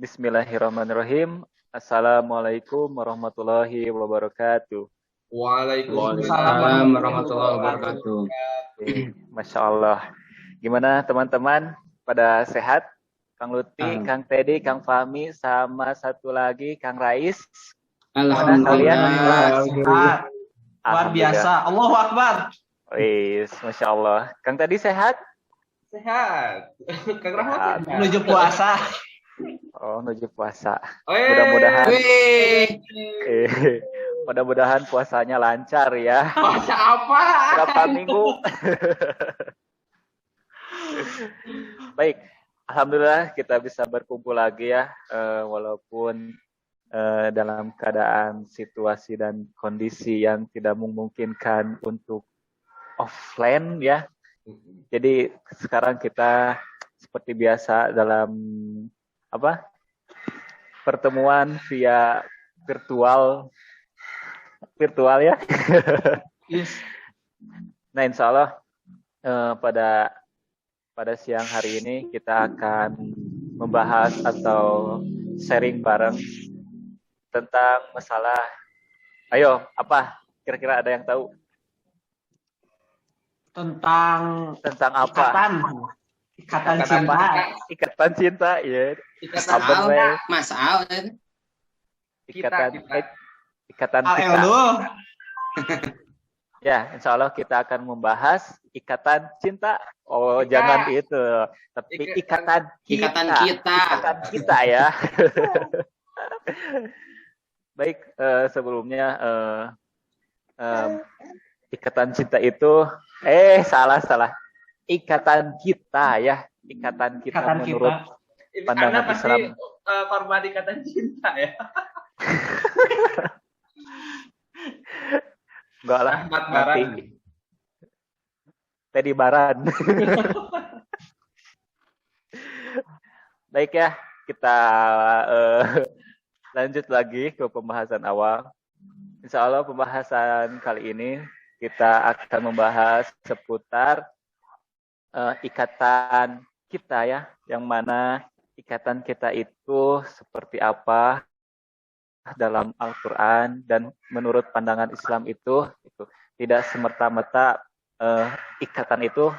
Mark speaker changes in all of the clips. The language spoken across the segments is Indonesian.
Speaker 1: Bismillahirrahmanirrahim. Assalamualaikum warahmatullahi wabarakatuh.
Speaker 2: Waalaikumsalam
Speaker 3: Waalaikumsalam
Speaker 2: warahmatullahi
Speaker 3: warahmatullahi wabarakatuh.
Speaker 2: wabarakatuh.
Speaker 1: Masya Allah. Gimana teman-teman? Pada sehat? Kang Lutfi,
Speaker 3: Al-
Speaker 1: Kang Teddy, Kang Fahmi, sama satu lagi Kang Rais. Gimana kalian?
Speaker 3: Alhamdulillah.
Speaker 2: Sehat, luar
Speaker 1: Alhamdulillah.
Speaker 2: biasa. Allahu Akbar.
Speaker 1: Wis, Masya Allah. Kang Teddy sehat?
Speaker 2: Sehat. Kang Rahmat
Speaker 1: Sehat.
Speaker 2: menuju puasa.
Speaker 1: Oh, menuju puasa.
Speaker 2: Weh.
Speaker 1: Mudah-mudahan
Speaker 3: Wih,
Speaker 1: mudah-mudahan puasanya lancar ya.
Speaker 2: Puasa apa?
Speaker 1: Berapa minggu? Baik, alhamdulillah kita bisa berkumpul lagi ya, walaupun dalam keadaan situasi dan kondisi yang tidak memungkinkan untuk offline ya. Jadi sekarang kita seperti biasa dalam pertemuan via virtual ya.
Speaker 2: Yes.
Speaker 1: Nah, insya Allah pada siang hari ini kita akan membahas atau sharing bareng tentang masalah. Ayo, apa? Kira-kira ada yang tahu
Speaker 2: Tentang
Speaker 1: apa?
Speaker 2: Ikatan cinta.
Speaker 1: Ikatan cinta, ya.
Speaker 2: Ikatan
Speaker 1: Apa, Bay?
Speaker 3: Mas Al,
Speaker 1: Ikatan
Speaker 2: Al
Speaker 1: kita.
Speaker 2: Eldo.
Speaker 1: Ya, insya Allah kita akan membahas ikatan cinta. Oh, jangan itu, tapi ikatan kita. Ikatan kita ya. Baik, sebelumnya ikatan cinta itu salah. Ikatan kita ya. Ikatan kita menurut pandangan Islam.
Speaker 2: Korban ikatan cinta ya.
Speaker 1: Enggak lah, nanti Teddy Baran. Baik ya, kita lanjut lagi ke pembahasan awal. Insya Allah pembahasan kali ini kita akan membahas seputar ikatan kita ya, yang mana ikatan kita itu seperti apa dalam Al-Quran dan menurut pandangan Islam itu tidak semerta-merta ikatan itu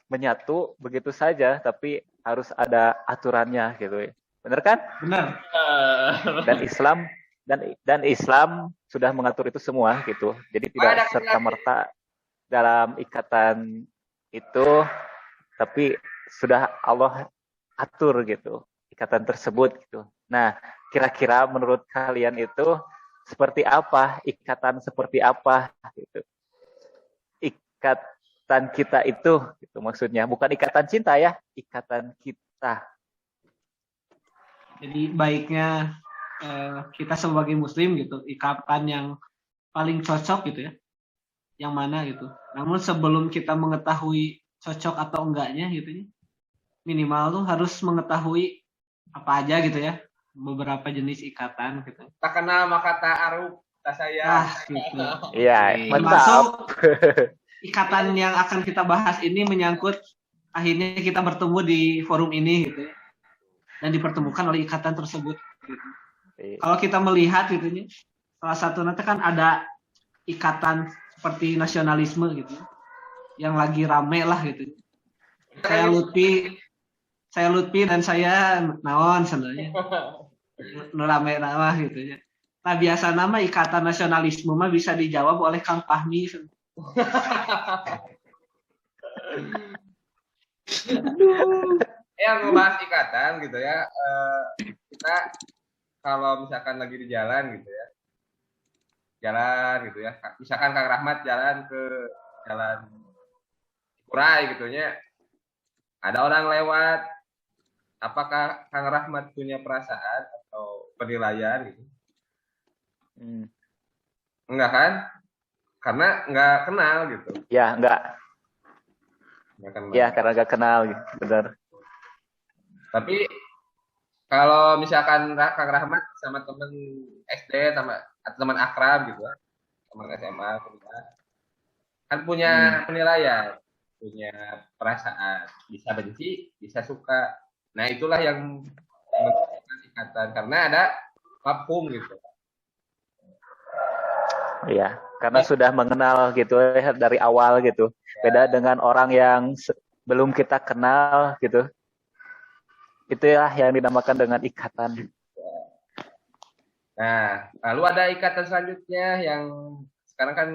Speaker 1: menyatu begitu saja, tapi harus ada aturannya gitu. Benar kan?
Speaker 2: Benar.
Speaker 1: Dan Islam sudah mengatur itu semua gitu. Jadi tidak serta-merta dalam ikatan itu, tapi sudah Allah atur gitu ikatan tersebut gitu. Nah, kira-kira menurut kalian itu seperti apa? Ikatan seperti apa gitu? Ikatan kita itu gitu maksudnya, bukan ikatan cinta ya, ikatan kita.
Speaker 2: Jadi baiknya kita sebagai muslim gitu, ikatan yang paling cocok gitu ya. Yang mana gitu. Namun sebelum kita mengetahui cocok atau enggaknya gitu ya, minimal tuh harus mengetahui apa aja gitu ya, beberapa jenis ikatan gitu.
Speaker 4: Tak kenal maka tak aruf, tak sayang.
Speaker 2: Gitu.
Speaker 1: Iya,
Speaker 2: Termasuk ikatan yang akan kita bahas ini menyangkut akhirnya kita bertemu di forum ini gitu ya. Dan dipertemukan oleh ikatan tersebut gitu. Kalau kita melihat gitu ya, salah satu nanti kan ada ikatan seperti nasionalisme gitu yang lagi rame lah gitu. Saya Lutfi dan saya naon sebenarnya rame nama gitu ya. Nah biasa nama ikatan nasionalisme mah bisa dijawab oleh Kang Fahmi.
Speaker 4: Yang ngebahas ikatan gitu ya, kita kalau misalkan lagi di jalan gitu ya, misalkan Kang Rahmat jalan ke jalan Kurai gitu ya, ada orang lewat, apakah Kang Rahmat punya perasaan atau penilaian gitu? Enggak kan? Karena enggak kenal gitu.
Speaker 1: Ya, enggak kenal. Ya, karena enggak kenal gitu, benar. Tapi
Speaker 4: kalau misalkan Kang Rahmat sama temen SD sama teman akrab gitu, teman SMA kan punya penilaian, punya perasaan, bisa benci, bisa suka. Nah, itulah yang menentukan ikatan karena ada mafhum gitu.
Speaker 1: Iya, karena sudah mengenal gitu ya dari awal gitu. Beda dengan orang yang belum kita kenal gitu. Itulah yang dinamakan dengan ikatan.
Speaker 4: Nah, lalu ada ikatan selanjutnya yang sekarang kan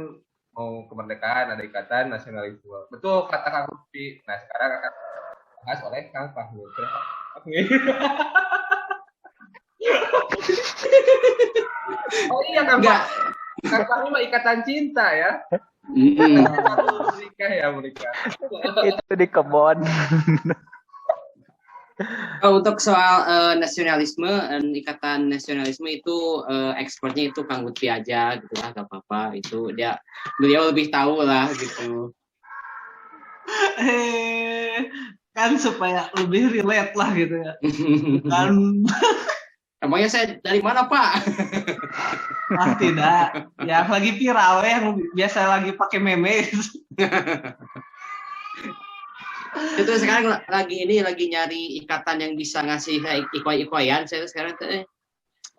Speaker 4: mau kemerdekaan, ada ikatan nasionalisme. Betul kata Kang Lutfi. Nah, sekarang akan dibahas oleh Kang Fahmi. Oh iya, Kang Fahmi mah ikatan cinta ya. Menikah ya, menikah.
Speaker 1: Itu di kebon.
Speaker 5: Untuk soal nasionalisme, ikatan nasionalisme itu expertnya itu Kang Lutfi aja gitu lah, gak apa-apa. Itu beliau lebih tahu lah gitu.
Speaker 2: Kan supaya lebih relate lah gitu ya. Kan
Speaker 5: emangnya saya dari mana, Pak?
Speaker 2: tidak. Ya lagi viral ya, yang biasa lagi pakai meme.
Speaker 5: Itu sekarang lagi nyari ikatan yang bisa ngasih ikoi-ikoyan. Saya sekarang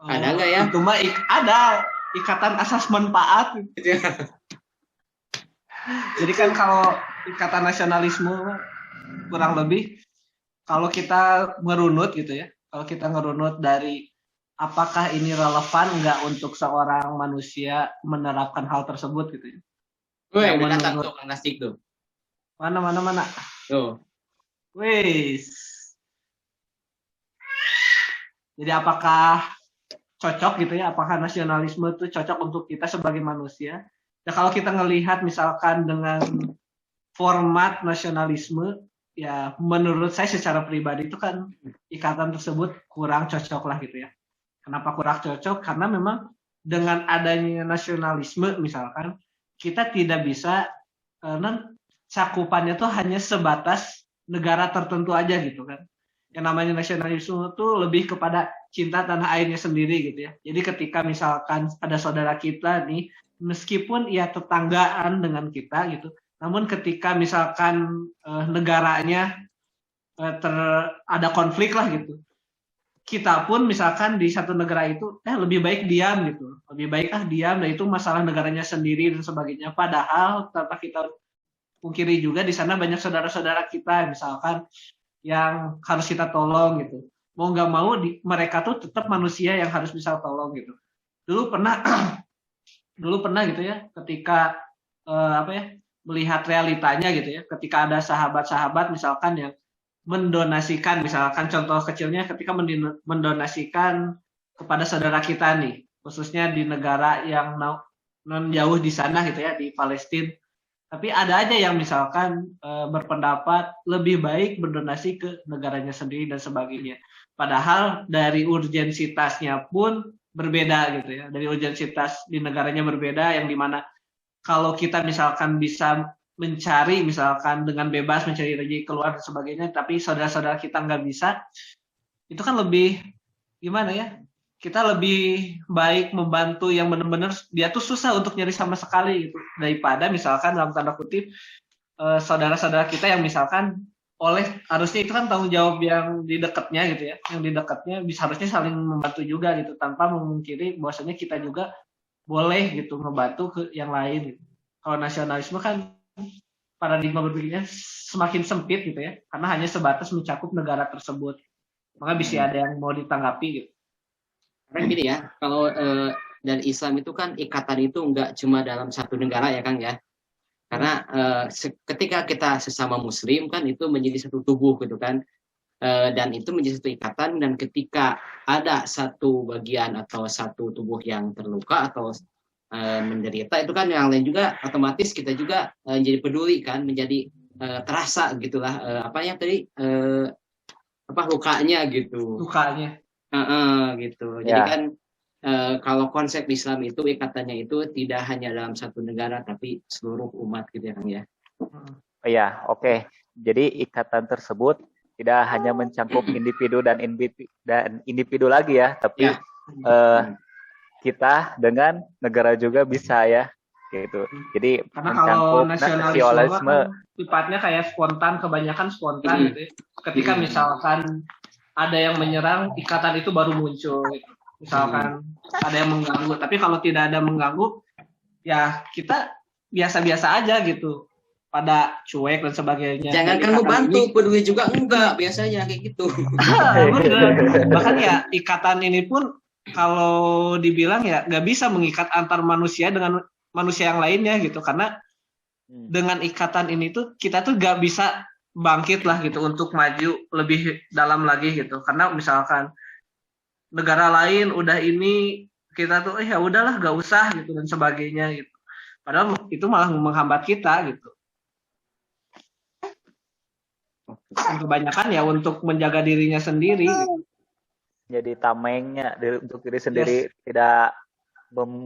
Speaker 5: ada nggak ya?
Speaker 2: Itu mah ada ikatan asas manfaat. Jadi kan kalau ikatan nasionalisme kurang lebih kalau kita merunut gitu ya, kalau kita ngerunut dari apakah ini relevan nggak untuk seorang manusia menerapkan hal tersebut gitu ya.
Speaker 5: Wih, datang tuh Kang Nasik tuh.
Speaker 2: Mana.
Speaker 5: Tuh.
Speaker 2: Wis. Jadi apakah cocok gitu ya? Apakah nasionalisme itu cocok untuk kita sebagai manusia? Nah, kalau kita ngelihat misalkan dengan format nasionalisme, ya menurut saya secara pribadi itu kan ikatan tersebut kurang cocok lah gitu ya. Kenapa kurang cocok? Karena memang dengan adanya nasionalisme misalkan kita tidak bisa cakupannya tuh hanya sebatas negara tertentu aja gitu kan. Yang namanya nasionalisme itu lebih kepada cinta tanah airnya sendiri gitu ya. Jadi ketika misalkan ada saudara kita nih, meskipun ia tetanggaan dengan kita gitu, namun ketika misalkan negaranya ada konflik lah gitu, kita pun misalkan di satu negara itu lebih baik diam gitu, lebih baik diam, dan itu masalah negaranya sendiri dan sebagainya. Padahal tanpa kita pungkiri juga di sana banyak saudara-saudara kita misalkan yang harus kita tolong gitu. Mau nggak mau mereka tuh tetap manusia yang harus bisa tolong gitu. Dulu pernah gitu ya, ketika melihat realitanya gitu ya, ketika ada sahabat-sahabat misalkan yang mendonasikan, misalkan contoh kecilnya ketika mendonasikan kepada saudara kita nih, khususnya di negara yang non jauh di sana gitu ya, di Palestina. Tapi ada aja yang misalkan berpendapat lebih baik berdonasi ke negaranya sendiri dan sebagainya. Padahal dari urgensitasnya pun berbeda gitu ya. Dari urgensitas di negaranya berbeda, yang dimana kalau kita misalkan bisa mencari misalkan dengan bebas mencari rezeki keluar dan sebagainya, tapi saudara-saudara kita nggak bisa, itu kan lebih gimana ya? Kita lebih baik membantu yang benar-benar dia tuh susah untuk nyari sama sekali gitu, daripada misalkan dalam tanda kutip saudara-saudara kita yang misalkan harusnya itu kan tanggung jawab yang di dekatnya gitu ya, yang di dekatnya bisa harusnya saling membantu juga gitu, tanpa memungkiri bahwasanya kita juga boleh gitu membantu ke yang lain gitu. Kalau nasionalisme kan paradigma berpikirnya semakin sempit gitu ya, karena hanya sebatas mencakup negara tersebut. Maka bisa ada yang mau ditanggapi gitu.
Speaker 5: Karena gini ya, kalau dari Islam itu kan ikatan itu nggak cuma dalam satu negara ya Kang ya. Karena ketika kita sesama Muslim kan itu menjadi satu tubuh gitu kan, dan itu menjadi satu ikatan. Dan ketika ada satu bagian atau satu tubuh yang terluka atau menderita, itu kan yang lain juga otomatis kita juga jadi peduli kan, menjadi terasa gitulah lukanya gitu.
Speaker 2: Lukanya.
Speaker 5: Gitu. Jadi kan kalau konsep Islam itu ikatannya itu tidak hanya dalam satu negara tapi seluruh umat gitu ya Kang ya.
Speaker 1: Iya, oke. Jadi ikatan tersebut tidak hanya mencakup individu dan individu lagi ya, tapi kita dengan negara juga bisa ya, gitu. Jadi
Speaker 2: karena kalau nasionalisme kan sifatnya kayak spontan, kebanyakan spontan gitu ya. Ketika misalkan ada yang menyerang, ikatan itu baru muncul. Gitu. Misalkan ada yang mengganggu, tapi kalau tidak ada mengganggu, ya kita biasa-biasa aja gitu. Pada cuek dan sebagainya.
Speaker 5: Jangankan membantu, peduli juga enggak biasanya kayak gitu.
Speaker 2: Bahkan ya ikatan ini pun kalau dibilang ya nggak bisa mengikat antar manusia dengan manusia yang lainnya gitu, karena dengan ikatan ini tuh kita tuh nggak bisa bangkit lah gitu untuk maju lebih dalam lagi gitu, karena misalkan negara lain udah ini kita tuh ya udahlah nggak usah gitu dan sebagainya gitu, padahal itu malah menghambat kita gitu. Dan kebanyakan ya untuk menjaga dirinya sendiri gitu.
Speaker 1: Jadi tamengnya untuk diri sendiri, tidak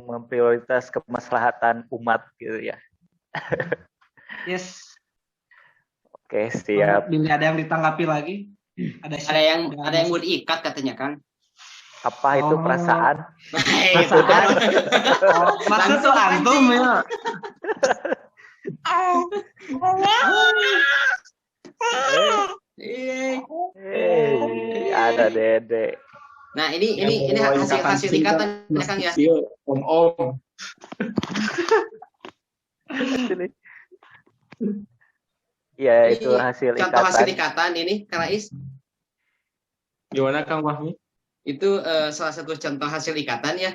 Speaker 1: memprioritas kemaslahatan umat gitu ya.
Speaker 2: Yes.
Speaker 1: Oke, siap.
Speaker 2: Bila ada yang ditanggapi lagi?
Speaker 5: Ada yang mau diikat katanya, Kang.
Speaker 1: Apa itu perasaan?
Speaker 2: Maksud tuh antum ya.
Speaker 1: Ada Dede.
Speaker 5: Nah, ini hasil ikatan ya, Kang ya.
Speaker 3: Om.
Speaker 1: Ya, itu hasil ikatan.
Speaker 5: Contoh hasil ikatan ini, Kang Rais.
Speaker 3: Gimana Kang Wahmi?
Speaker 5: Itu salah satu contoh hasil ikatan ya.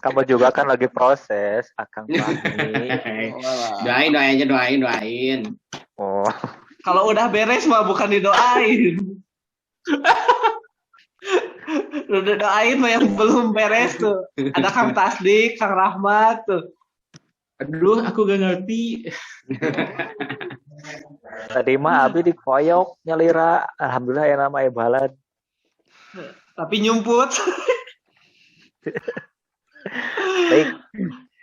Speaker 1: Kamu juga kan lagi proses, Akang Fahmi.
Speaker 5: Doain.
Speaker 1: Oh.
Speaker 2: Kalau udah beres mah bukan didoain. Udah doain mah yang belum beres tuh. Ada Kang Tasdik, Kang Rahmat tuh.
Speaker 3: Aduh, aku gak ngerti.
Speaker 1: Tadi mah Abi dikoyok nyalira, alhamdulillah ya nama balad.
Speaker 2: Tapi nyumput.
Speaker 1: Baik,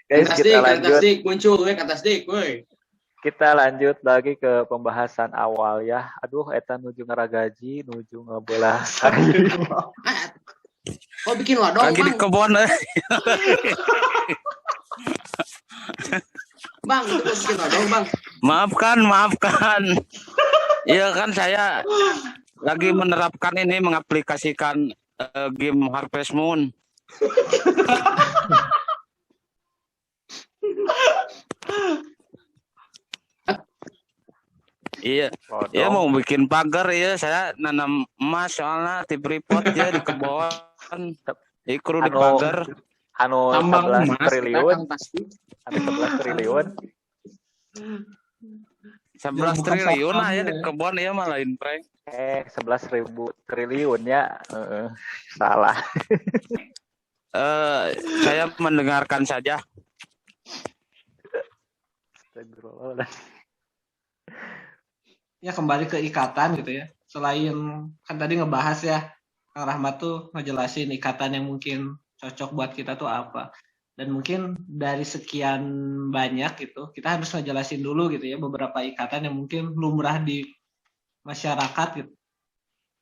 Speaker 1: guys, kita lanjut.
Speaker 5: Muncul Tasdik, woi.
Speaker 1: Kita lanjut lagi ke pembahasan awal ya. Aduh, eta nuju ngaragaji, nuju ngabelah kayu.
Speaker 5: Oh, bikin wadong,
Speaker 6: lagi di kebon.
Speaker 5: Bang, itu bikin wadong, Bang.
Speaker 6: Maafkan. Iya kan saya lagi menerapkan ini, mengaplikasikan game Harvest Moon. Iya, ya mau bikin pagar ya, saya nanam emas soalnya di Freeport ya di kebon, di kru di pagar.
Speaker 1: Anu 11 triliun. Anu 11 triliun.
Speaker 6: 11 triliun aja di kebon ya malah prank.
Speaker 1: 11.000 triliun ya. Salah.
Speaker 6: Saya mendengarkan saja.
Speaker 2: Ya kembali ke ikatan gitu ya. Selain kan tadi ngebahas ya, Kang Rahmat tuh ngejelasin ikatan yang mungkin cocok buat kita tuh apa. Dan mungkin dari sekian banyak gitu, kita harus ngejelasin dulu gitu ya beberapa ikatan yang mungkin lumrah di masyarakat gitu.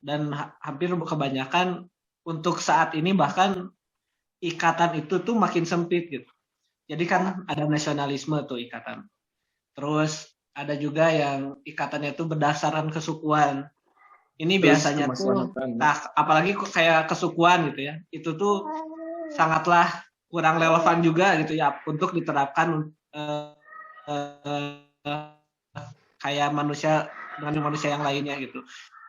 Speaker 2: Dan hampir kebanyakan untuk saat ini bahkan ikatan itu tuh makin sempit gitu. Jadi kan ada nasionalisme tuh ikatan. Terus ada juga yang ikatannya itu berdasarkan kesukuan. Ini biasanya tuh, apalagi kayak kesukuan gitu ya, itu tuh sangatlah kurang relevan juga gitu ya untuk diterapkan kayak manusia dengan manusia yang lainnya gitu.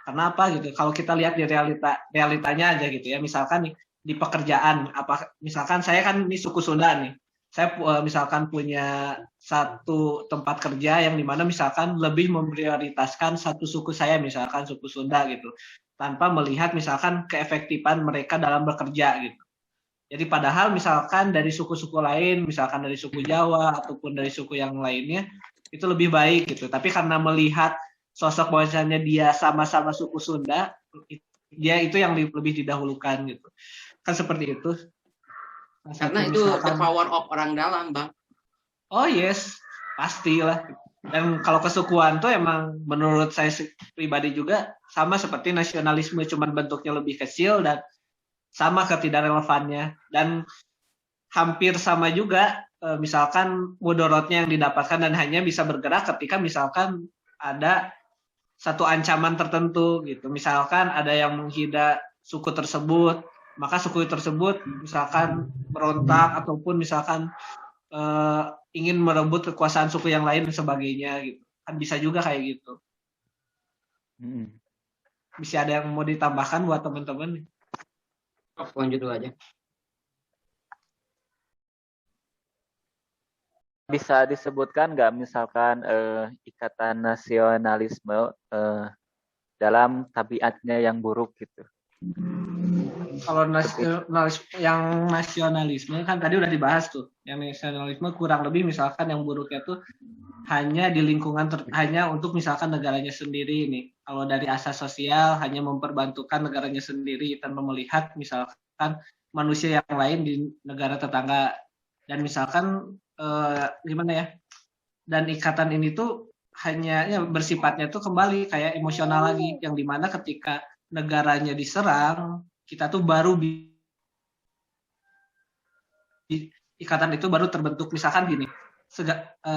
Speaker 2: Karena apa gitu? Kalau kita lihat di realitanya aja gitu ya, misalkan nih di pekerjaan, misalkan saya kan ini suku Sunda nih. Saya misalkan punya satu tempat kerja yang dimana misalkan lebih memprioritaskan satu suku saya, misalkan suku Sunda gitu, tanpa melihat misalkan keefektifan mereka dalam bekerja gitu. Jadi padahal misalkan dari suku-suku lain, misalkan dari suku Jawa ataupun dari suku yang lainnya, itu lebih baik gitu. Tapi karena melihat sosok bahwasanya dia sama-sama suku Sunda, dia itu yang lebih didahulukan gitu. Kan seperti itu.
Speaker 5: Karena itu the power of orang dalam, Bang.
Speaker 2: Oh yes, pastilah. Dan kalau kesukuan tuh emang menurut saya pribadi juga sama seperti nasionalisme, cuman bentuknya lebih kecil dan sama ketidakrelevannya. Dan hampir sama juga misalkan mudorotnya yang didapatkan dan hanya bisa bergerak ketika misalkan ada satu ancaman tertentu gitu. Misalkan ada yang menghina suku tersebut, maka suku tersebut misalkan berontak ataupun misalkan ingin merebut kekuasaan suku yang lain dan sebagainya gitu. Kan bisa juga kayak gitu. Bisa ada yang mau ditambahkan buat teman-teman?
Speaker 5: Lanjut dulu aja.
Speaker 1: Bisa disebutkan nggak misalkan ikatan nasionalisme dalam tabiatnya yang buruk gitu?
Speaker 2: Kalau nasionalisme kan tadi udah dibahas tuh. Yang nasionalisme kurang lebih misalkan yang buruknya tuh hanya di lingkungan hanya untuk misalkan negaranya sendiri nih. Kalau dari asas sosial hanya memperbantukan negaranya sendiri tanpa melihat misalkan manusia yang lain di negara tetangga. Dan misalkan gimana ya? Dan ikatan ini tuh hanya bersifatnya tuh kembali kayak emosional lagi, yang dimana ketika negaranya diserang, kita tuh baru ikatan itu baru terbentuk. Misalkan gini,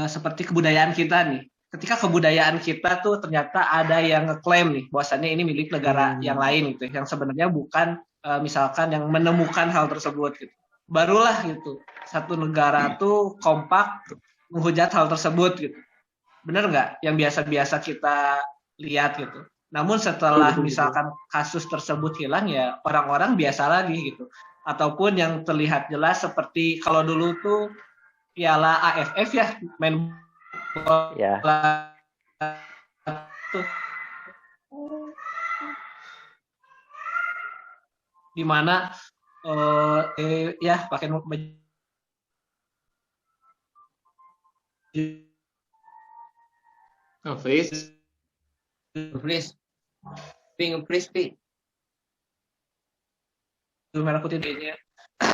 Speaker 2: seperti kebudayaan kita nih. Ketika kebudayaan kita tuh ternyata ada yang ngeklaim nih, bahwasannya ini milik negara yang lain gitu, yang sebenarnya bukan misalkan yang menemukan hal tersebut gitu. Barulah gitu satu negara tuh kompak menghujat hal tersebut gitu. Bener nggak? Yang biasa-biasa kita lihat gitu. Namun setelah misalkan kasus tersebut hilang ya orang-orang biasa lagi gitu. Ataupun yang terlihat jelas seperti kalau dulu tuh Piala AFF ya, main bola tuh di mana ya pakai baju
Speaker 3: Please.
Speaker 2: merah putih ini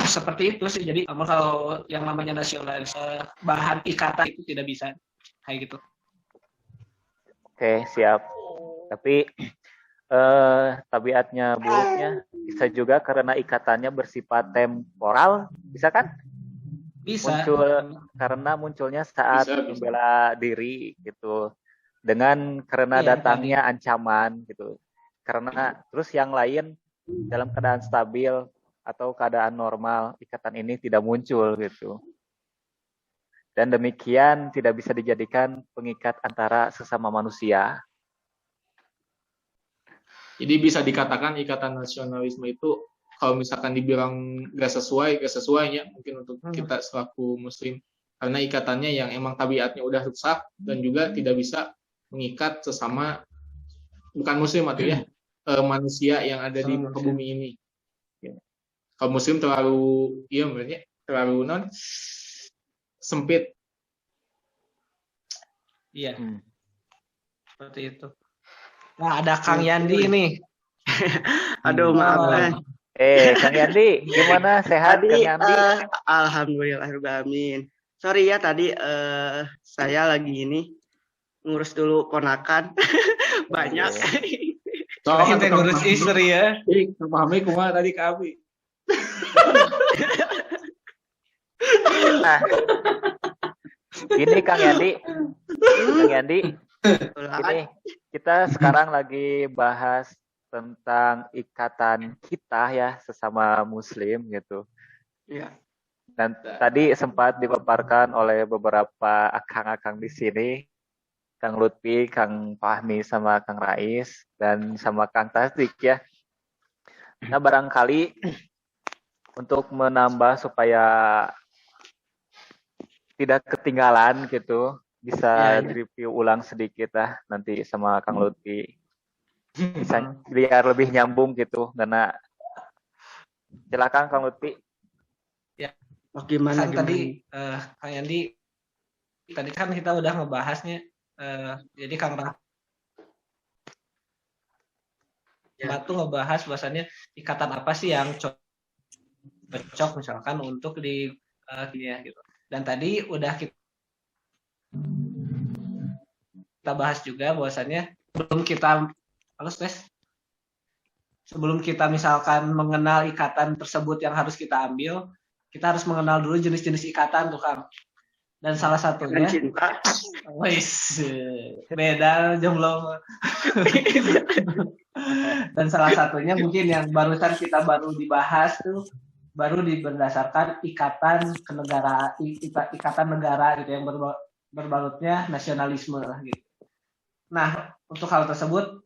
Speaker 2: seperti itu sih. Jadi kalau yang namanya nasionalis bahan ikatan itu tidak bisa kayak gitu.
Speaker 1: Oke, siap. Tapi tabiatnya buruknya bisa juga karena ikatannya bersifat temporal, bisa kan?
Speaker 2: Bisa.
Speaker 1: Munculnya saat membela diri gitu. Karena datangnya ancaman gitu. Karena terus yang lain dalam keadaan stabil atau keadaan normal, ikatan ini tidak muncul gitu. Dan demikian tidak bisa dijadikan pengikat antara sesama manusia.
Speaker 3: Jadi bisa dikatakan ikatan nasionalisme itu kalau misalkan dibilang gak sesuainya mungkin untuk kita selaku muslim, karena ikatannya yang emang tabiatnya udah rusak dan juga tidak bisa mengikat sesama bukan muslim atau ya manusia yang ada di muka bumi ini. Kalau muslim terlalu non sempit.
Speaker 2: Iya. Seperti itu. Nah, ada Kang Yandi nih.
Speaker 7: Aduh, maaf.
Speaker 1: Kang Yandi, gimana? Sehat,
Speaker 7: tadi,
Speaker 1: Kang Yandi?
Speaker 7: Alhamdulillahirobbilalamin. Sorry ya, tadi saya lagi ngurus dulu ponakan. Banyak.
Speaker 2: Kita ngurus istri ya.
Speaker 3: Mami kumaha tadi kami.
Speaker 1: Nah, ini Kang Yandi. Ini kita sekarang lagi bahas tentang ikatan kita ya sesama muslim gitu.
Speaker 7: Iya.
Speaker 1: Dan tadi sempat dipaparkan oleh beberapa akang-akang di sini, Kang Lutfi, Kang Fahmi sama Kang Rais dan sama Kang Tasdik ya. Nah, barangkali untuk menambah supaya tidak ketinggalan gitu, bisa direview ulang sedikit lah nanti sama Kang Lutfi. Bisa biar lebih nyambung gitu, karena silakan Kang Lutfi.
Speaker 2: Ya.
Speaker 7: Gimana
Speaker 2: tadi Kang Yandi, tadi kan kita udah ngebahasnya, jadi Kang Rahmat tuh ngebahas bahwasannya ikatan apa sih yang cocok misalkan untuk di gitu. Dan tadi udah kita bahas juga bahwasannya sebelum kita misalkan mengenal ikatan tersebut yang harus kita ambil, kita harus mengenal dulu jenis-jenis ikatan tuh Kang. Dan salah satunya
Speaker 7: cinta.
Speaker 2: wis beda jomblo. Dan salah satunya mungkin yang barusan kita baru dibahas tuh baru berdasarkan ikatan kenegaraan, ikatan negara gitu yang berbalutnya nasionalisme lah gitu. Nah, untuk hal tersebut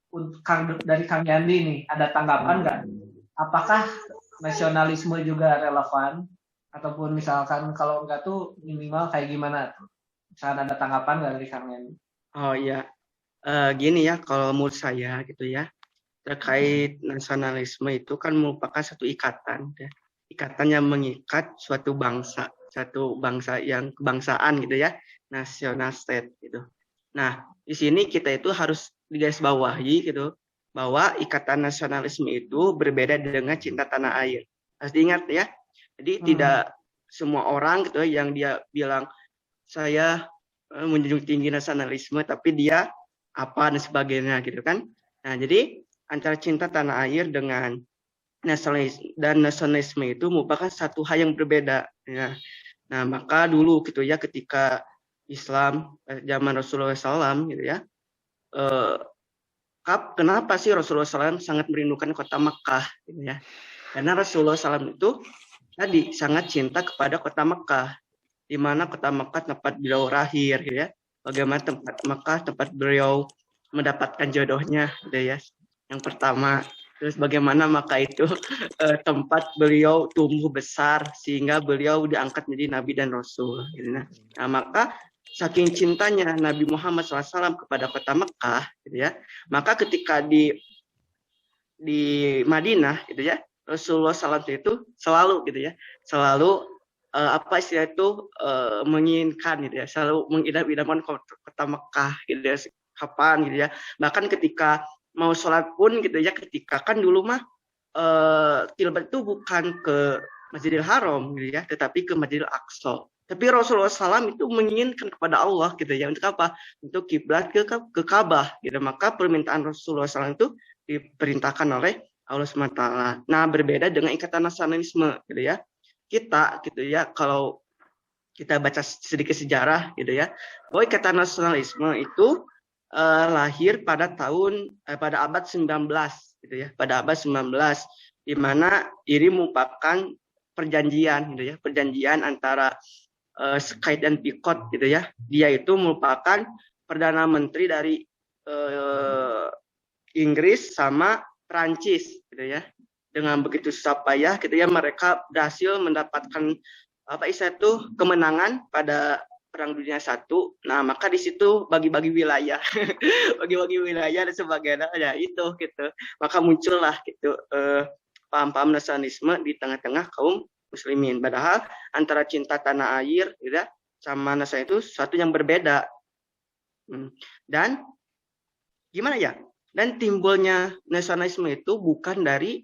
Speaker 2: dari Kang Yandi nih ada tanggapan nggak? Apakah nasionalisme juga relevan ataupun misalkan kalau enggak tuh minimal kayak gimana tuh? Misalkan ada tanggapan nggak dari Kang Yandi?
Speaker 7: Oh iya, gini ya kalau menurut saya gitu ya, terkait nasionalisme itu kan merupakan satu ikatan ya. Ikatan yang mengikat suatu bangsa yang kebangsaan gitu ya, national state gitu. Nah, di sini kita itu harus digarisbawahi gitu bahwa ikatan nasionalisme itu berbeda dengan cinta tanah air. Harus diingat ya. Jadi tidak semua orang gitu yang dia bilang saya menjunjung tinggi nasionalisme tapi dia apa dan sebagainya gitu kan. Nah, jadi antara cinta tanah air dengan nasionalisme itu merupakan satu hal yang berbeda ya. Nah, maka dulu gitu ya ketika Islam zaman Rasulullah SAW gitu ya, kenapa sih Rasulullah SAW sangat merindukan kota Mekah gitu ya? Karena Rasulullah SAW itu tadi sangat cinta kepada kota Mekah, di mana kota Mekah tempat beliau lahir gitu ya. Bagaimana tempat beliau mendapatkan jodohnya gitu ya. Yang pertama, terus bagaimana Mekah itu tempat beliau tumbuh besar sehingga beliau diangkat menjadi nabi dan rasul gitu. Nah, maka saking cintanya Nabi Muhammad SAW kepada kota Mekah gitu ya, maka ketika di Madinah gitu ya, Rasulullah SAW itu selalu gitu ya, selalu apa istilah itu menginginkan gitu ya, selalu mengidam-idamkan kota Mekah gitu ya, kapan gitu ya. Bahkan ketika mau sholat pun gitu ya, ketika kan dulu mah kiblat itu bukan ke Masjidil Haram gitu ya, tetapi ke Masjidil Aqsa. Tapi Rasulullah SAW itu menginginkan kepada Allah gitu ya, untuk apa? Untuk kiblat ke Ka'bah gitu. Maka permintaan Rasulullah SAW itu diperintahkan oleh Allah SWT. Nah, berbeda dengan ikatan nasionalisme gitu ya. Kita gitu ya, kalau kita baca sedikit sejarah gitu ya, bahwa ikatan nasionalisme itu lahir pada abad 19 gitu ya, pada abad 19 di mana ini merupakan perjanjian gitu ya, perjanjian antara Sykes dan Picot gitu ya. Dia itu merupakan perdana menteri dari Inggris sama Prancis gitu ya. Dengan begitu susah payah gitu ya, mereka berhasil mendapatkan apa istilah itu kemenangan pada Perang Dunia I. Nah, maka di situ bagi-bagi wilayah, bagi-bagi wilayah dan sebagainya. Ya itu gitu. Maka muncullah gitu paham-paham nasionalisme di tengah-tengah kaum muslimin. Padahal antara cinta tanah air gitu, sama nasional itu sesuatu yang berbeda. Dan gimana ya? Dan timbulnya nasionalisme itu bukan dari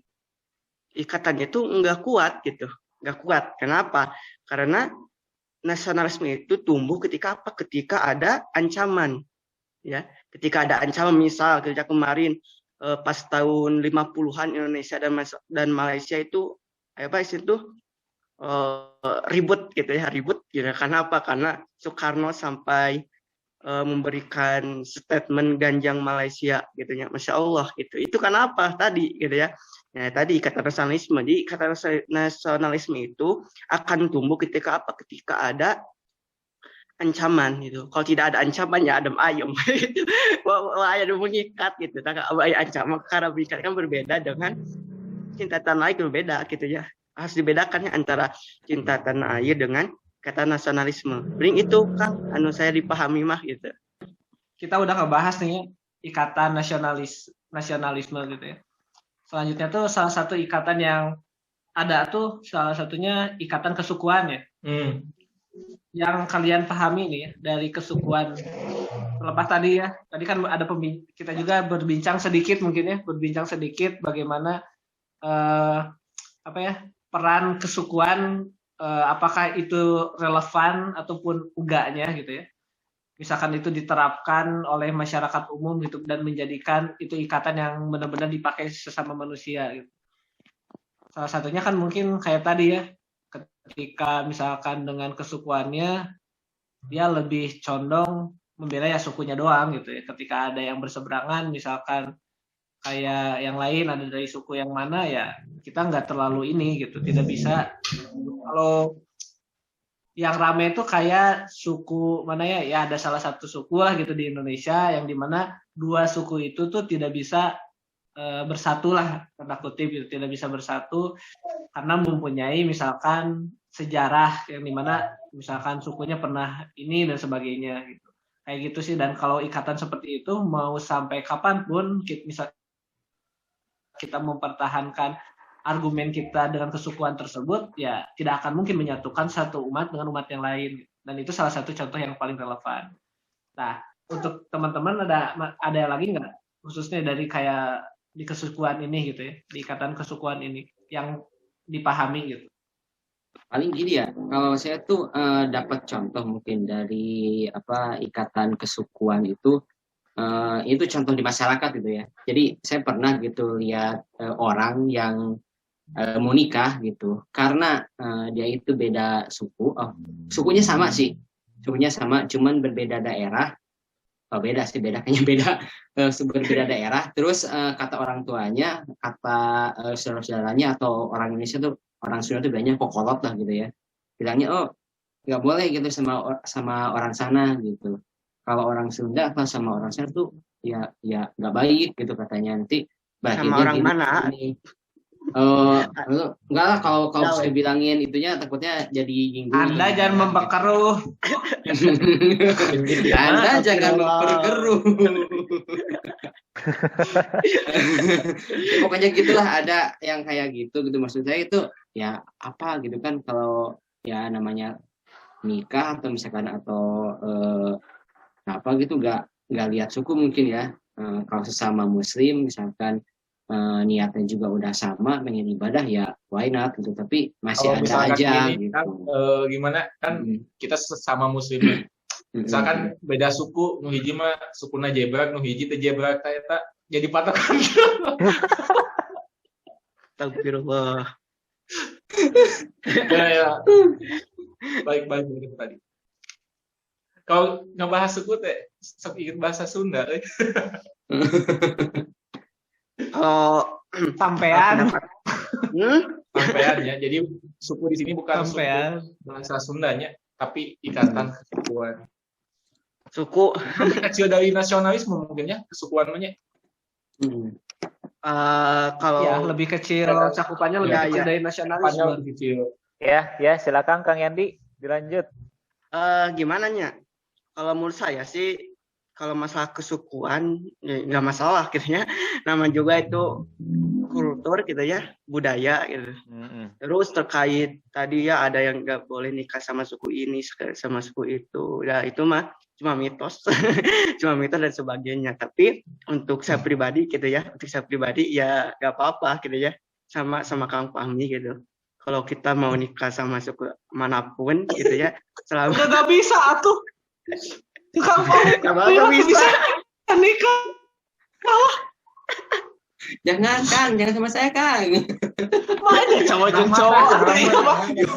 Speaker 7: ikatannya itu enggak kuat gitu. Enggak kuat. Kenapa? Karena nasionalisme itu tumbuh ketika apa? Ketika ada ancaman. Ya, ketika ada ancaman, misal ketika kemarin pas tahun 50-an Indonesia dan Malaysia itu apa itu ribut gitu ya, ribut gitu. Karena apa? Karena Soekarno sampai memberikan statement ganjang Malaysia gitu ya. Masya Allah gitu. Itu kenapa tadi gitu ya. Nah, tadi kata nasionalisme. Jadi kata nasionalisme itu akan tumbuh ketika apa? Ketika ada ancaman gitu. Kalau tidak ada ancaman ya adem ayem. Wah, ada mengikat gitu. Ancaman karena mengikat kan berbeda dengan cinta tanah air, berbeda gitu ya. Harus dibedakan ya antara cinta tanah air dengan kata nasionalisme. Bring itu kan anu saya dipahami mah gitu.
Speaker 2: Kita udah ngebahas nih ikatan nasionalisme gitu ya. Selanjutnya tuh salah satu ikatan yang ada tuh salah satunya ikatan kesukuan ya. Yang kalian pahami nih ya, dari kesukuan. Terlepas tadi ya, tadi kan ada kita juga berbincang sedikit bagaimana peran kesukuan, apakah itu relevan ataupun enggaknya gitu ya. Misalkan itu diterapkan oleh masyarakat umum gitu dan menjadikan itu ikatan yang benar-benar dipakai sesama manusia gitu. Salah satunya kan mungkin kayak tadi ya, ketika misalkan dengan kesukuannya dia lebih condong membela ya sukunya doang gitu ya. Ketika ada yang berseberangan, misalkan kayak yang lain ada dari suku yang mana ya kita nggak terlalu ini gitu, tidak bisa. Kalau yang rame itu kayak suku mana ya, ya ada salah satu suku lah gitu di Indonesia yang dimana dua suku itu tuh tidak bisa bersatu lah, tanda kutip gitu, tidak bisa bersatu karena mempunyai misalkan sejarah yang dimana misalkan sukunya pernah ini dan sebagainya gitu, kayak gitu sih. Dan kalau ikatan seperti itu mau sampai kapanpun misal kita mempertahankan argumen kita dengan kesukuan tersebut ya tidak akan mungkin menyatukan satu umat dengan umat yang lain, dan itu salah satu contoh yang paling relevan. Nah, untuk teman-teman ada lagi nggak khususnya dari kayak di kesukuan ini gitu ya, di ikatan kesukuan ini yang dipahami gitu?
Speaker 5: Paling gini ya, kalau saya tuh dapat contoh mungkin dari ikatan kesukuan itu contoh di masyarakat gitu ya. Jadi saya pernah gitu lihat orang yang mau nikah gitu, karena dia itu beda suku, sukunya sama sih, cuman berbeda daerah. Beda sih, berbeda daerah. Terus kata orang tuanya, kata saudara-saudaranya atau orang Indonesia tuh, orang Sunda tuh bilangnya kokolot lah gitu ya. Bilangnya nggak boleh gitu sama orang sana gitu. Kalau orang Sunda atau sama orang sana tuh ya nggak baik gitu katanya, nanti berarti
Speaker 7: sama orang mana?
Speaker 5: Enggak lah, kalau saya bilangin itunya takutnya jadi ginggu.
Speaker 2: Anda jangan memperkeruh.
Speaker 5: Anda jangan memperkeruh. Pokoknya gitulah, ada yang kayak gitu maksud saya itu ya apa gitu kan, kalau ya namanya nikah atau misalkan atau apa gitu nggak lihat suku mungkin ya. Kalau sesama muslim misalkan niatnya juga udah sama, pengen ibadah ya why not gitu, tapi masih
Speaker 3: kalau
Speaker 5: ada aja
Speaker 3: gini,
Speaker 5: gitu.
Speaker 3: Kan, gimana kan kita sesama muslim, misalkan beda suku, nu hiji mah sukuna jebrak, nu hiji teu jebrak, eta jadi patokan.
Speaker 7: Astagfirullah.
Speaker 3: Ya. Baik itu tadi. Kalau ngebahas suku teh sok inget bahasa Sunda.
Speaker 2: Sampean.
Speaker 3: Sampean ya. Jadi suku di sini bukan
Speaker 2: sampean
Speaker 3: suku bahasa Sundanya, tapi ikatan kesukuan.
Speaker 7: Suku
Speaker 3: Kecil dari nasionalisme mungkin ya, kesukuan namanya.
Speaker 7: Kalau
Speaker 2: ya lebih kecil, cakupannya lebih kecil dari nasionalisme.
Speaker 3: Lebih kecil.
Speaker 1: Ya, silakan Kang Yandi dilanjut.
Speaker 7: Gimana nya? Kalau menurut saya sih, kalau masalah kesukuan nggak masalah gitu ya. Nama juga itu kultur gitu ya, budaya gitu. Terus terkait tadi ya ada yang nggak boleh nikah sama suku ini sama suku itu. Ya itu mah cuma mitos, cuma mitos dan sebagainya. Tapi untuk saya pribadi gitu ya, ya nggak apa-apa gitu ya, sama Kang Fahmi gitu. Kalau kita mau nikah sama suku manapun gitu ya, selama
Speaker 2: nggak bisa atuh. Kang Fahmi bisa nikah.
Speaker 5: Jangan Kang, jangan sama saya Kang.
Speaker 2: Mana cowok cowok.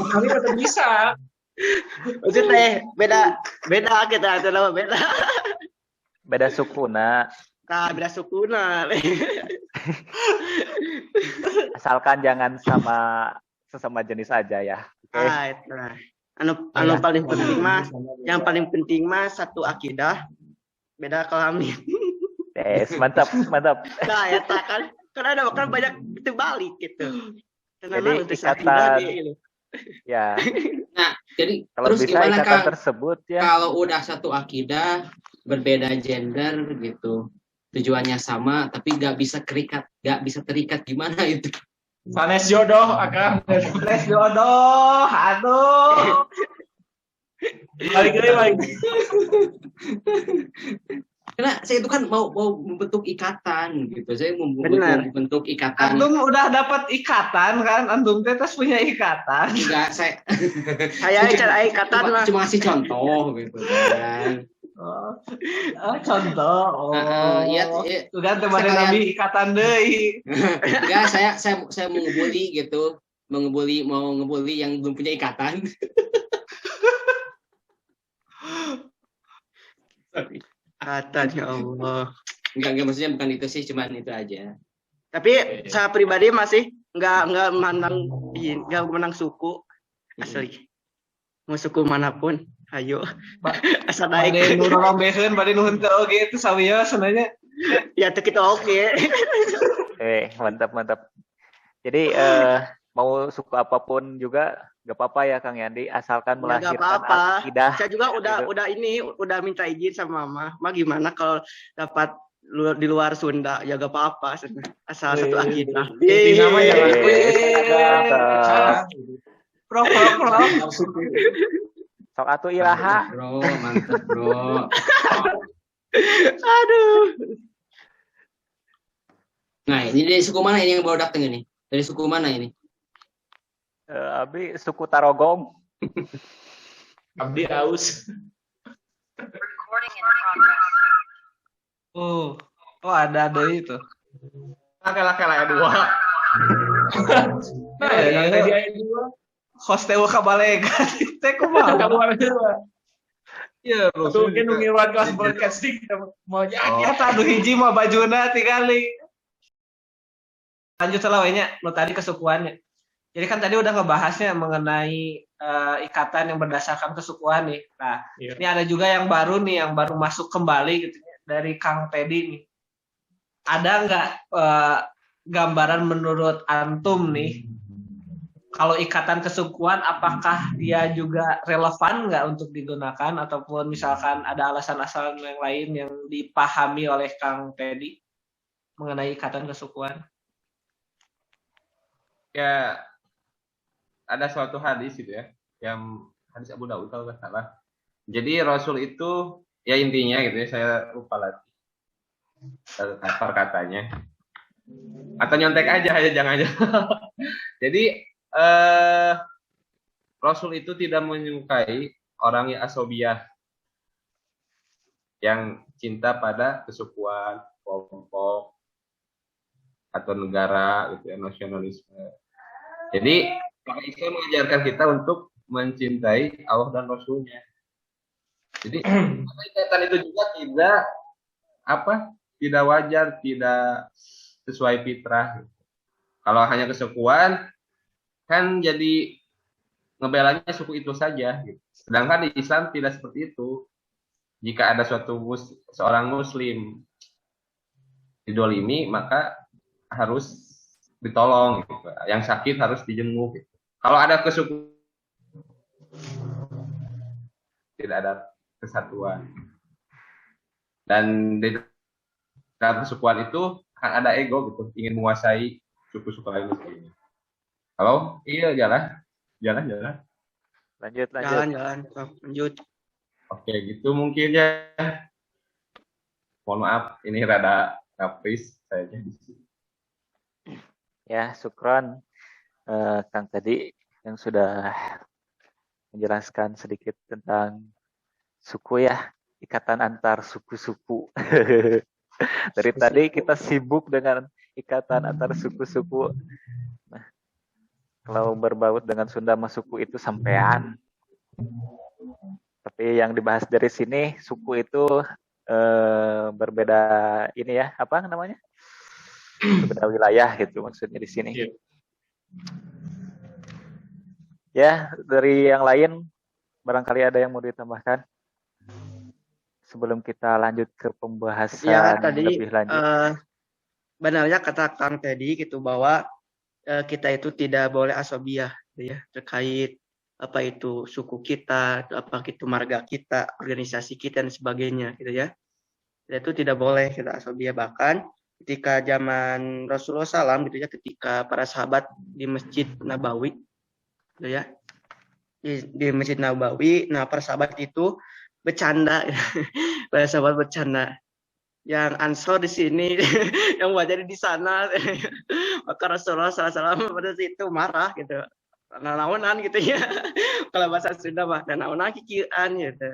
Speaker 3: Kami tetap bisa.
Speaker 7: Maksudnya beda kita atau nama beda.
Speaker 1: Beda sukuna.
Speaker 7: Nah, beda sukuna.
Speaker 1: Asalkan jangan sesama jenis aja ya. Okay.
Speaker 7: Nah, anu paling penting mah, yang paling penting mah satu akidah, beda kelamin.
Speaker 1: Yes, mantap.
Speaker 7: Nah, ya kan ada banyak terbalik gitu.
Speaker 1: Jadi ikatan gitu. Ya.
Speaker 5: Nah, jadi
Speaker 1: kalau
Speaker 5: terus
Speaker 1: bisa
Speaker 5: gimana
Speaker 1: ikatan
Speaker 5: Kang?
Speaker 1: Tersebut ya.
Speaker 5: Kalau udah satu akidah, berbeda gender gitu, tujuannya sama, tapi nggak bisa terikat gimana itu?
Speaker 3: Sanes jodoh, Akang.
Speaker 2: Sanes jodoh, aduh.
Speaker 3: Balik.
Speaker 5: Karena saya itu kan mau membentuk ikatan gitu. Saya mau membentuk ikatan.
Speaker 2: Antum udah dapat ikatan kan? Antum terus punya ikatan.
Speaker 5: Enggak, saya
Speaker 7: cara ikatan mah
Speaker 5: cuma kasih contoh gitu kan.
Speaker 2: Contoh.
Speaker 5: Iya,
Speaker 2: sudah teman Nabi ikatan deui.
Speaker 5: Enggak, saya mau ngebully gitu. Mau ngebully yang belum punya ikatan.
Speaker 7: Ikatan ya Allah.
Speaker 5: Enggak maksudnya bukan itu sih, cuman itu aja.
Speaker 7: Tapi saya pribadi masih nggak menang suku asli. Mau suku manapun, ayo. Asal naik.
Speaker 2: Bade nu robeheun, bade nuhun teu oge itu sawiya sebenarnya.
Speaker 7: Ya teu kita oke.
Speaker 1: Mantap. Jadi mau suku apapun juga gak apa-apa ya Kang Yandi, asalkan melahirkan akidah.
Speaker 7: Saya juga udah minta izin sama Mama. Ma gimana kalau dapat di luar Sunda, ya gak apa-apa. Asal satu akidah.
Speaker 2: Prof.
Speaker 1: Sok atuh iraha.
Speaker 5: Bro, mantap bro.
Speaker 7: Aduh.
Speaker 5: Nah, ini dari suku mana ini yang baru datang ini? Dari suku mana ini?
Speaker 1: Abi suku Tarogong.
Speaker 3: Abdi aus.
Speaker 2: Oh ada itu.
Speaker 4: Kala dua.
Speaker 2: Host tewa kabalega. Teh kumaha?
Speaker 3: Iya, tuh kan ngiwan kelas broadcasting mau
Speaker 2: Ya tadu hiji mah bajuna tingali. Lanjut lah we nya, nu tadi kesukuannya. Jadi kan tadi udah ngebahasnya mengenai ikatan yang berdasarkan kesukuan nih. Nah, ini ada juga yang baru nih, yang baru masuk kembali gitu dari Kang Teddy nih. Ada nggak gambaran menurut antum nih, kalau ikatan kesukuan apakah dia juga relevan nggak untuk digunakan, ataupun misalkan ada alasan-alasan yang lain yang dipahami oleh Kang Teddy mengenai ikatan kesukuan?
Speaker 4: Ya, ada suatu hadis gitu ya, yang hadis Abu Daud kalau nggak salah. Jadi Rasul itu, ya intinya gitu ya, saya lupa lagi katanya. Atau nyontek aja jangan aja. Jadi Rasul itu tidak menyukai orang yang asobiah, yang cinta pada kesukuan, kelompok, atau negara gitu ya, nasionalisme. Jadi Islam mengajarkan kita untuk mencintai Allah dan Rasulnya. Jadi ikatan itu juga tidak wajar, tidak sesuai fitrah. Kalau hanya kesukuan kan jadi ngebelanya suku itu saja. Gitu. Sedangkan di Islam tidak seperti itu. Jika ada seorang Muslim didolimi, maka harus ditolong. Gitu. Yang sakit harus dijenguk. Gitu. Kalau ada kesukuan, tidak ada kesatuan. Dan di dalam kesukuan itu kan ada ego gitu, ingin menguasai suku-suku lain ini. Halo? Iya, jalan.
Speaker 1: Lanjut.
Speaker 7: Lanjut.
Speaker 4: Oke, gitu mungkin ya. Mohon maaf, ini rada kapris saya di sini.
Speaker 1: Ya, syukron Kang tadi yang sudah menjelaskan sedikit tentang suku ya, ikatan antar suku-suku. Dari tadi kita sibuk dengan ikatan antar suku-suku. Nah, kalau berbaut dengan Sunda sama suku itu sampean. Tapi yang dibahas dari sini, suku itu berbeda ini ya, apa namanya? Berbeda wilayah gitu maksudnya di sini. Ya, dari yang lain barangkali ada yang mau ditambahkan sebelum kita lanjut ke pembahasan
Speaker 7: ya, tadi,
Speaker 1: lebih lanjut.
Speaker 7: Benarnya kata Kang Teddy gitu bahwa kita itu tidak boleh asobiah ya, terkait apa itu suku kita, apa itu marga kita, organisasi kita dan sebagainya gitu ya. Itu tidak boleh kita asobiah. Bahkan ketika zaman Rasulullah SAW gitu ya, ketika para sahabat di Masjid Nabawi gitu ya, di Masjid Nabawi, nah para sahabat itu bercanda, para sahabat bercanda. Yang Ansor di sini, yang wajahnya di sana, maka Rasulullah SAW pada situ marah gitu, naunan gitu ya, kalau bahasa Sunda mah, dan naunan kikiran gitu,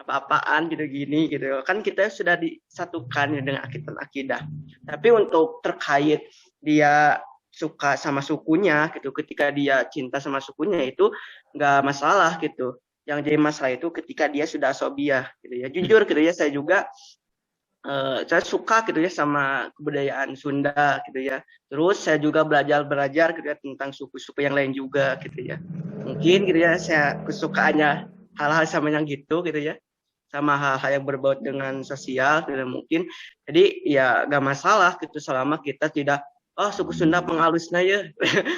Speaker 7: apa-apaan gitu gini gitu, kan kita sudah disatukan ya, dengan akidah. Tapi untuk terkait dia suka sama sukunya gitu, ketika dia cinta sama sukunya itu nggak masalah gitu. yang jadi masalah itu ketika dia sudah asobiah gitu ya. Jujur gitu ya, saya suka gitu ya sama kebudayaan Sunda gitu ya. Terus saya juga belajar gitu ya tentang suku-suku yang lain juga gitu ya. Mungkin gitu ya saya kesukaannya hal-hal sama yang gitu ya. Sama hal-hal yang berbau dengan sosial gitu mungkin. Jadi ya gak masalah gitu selama kita tidak suku Sunda penghalusnya ya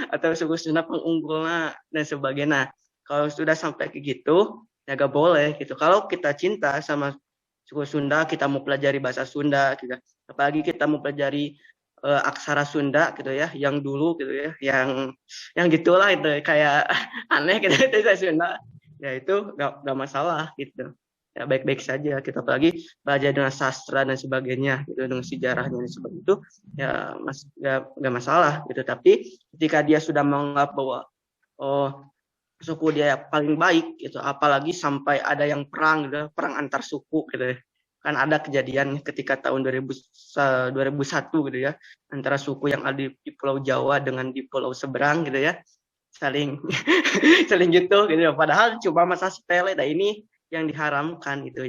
Speaker 7: atau suku Sunda pengunggulnya dan sebagainya. Kalau sudah sampai ke gitu ya gak boleh gitu. Kalau kita cinta sama suku Sunda, kita mau pelajari bahasa Sunda gitu ya. Apalagi kita mau pelajari aksara Sunda gitu ya, yang dulu gitu ya, yang gitulah itu kayak aneh gitu itu Sunda. Ya itu gak masalah gitu. Ya baik-baik saja kita, apalagi belajar dengan sastra dan sebagainya gitu, dengan sejarahnya dan sebagainya itu ya gak masalah gitu. Tapi ketika dia sudah menganggap bahwa suku dia paling baik gitu, apalagi sampai ada yang perang gitu, perang antar suku gitu ya. Kan ada kejadian ketika tahun 2001 gitu ya, antara suku yang ada di Pulau Jawa dengan di pulau seberang gitu ya, saling saling gitu ya. Padahal cuma masalah sepele, nah ini yang diharamkan itu,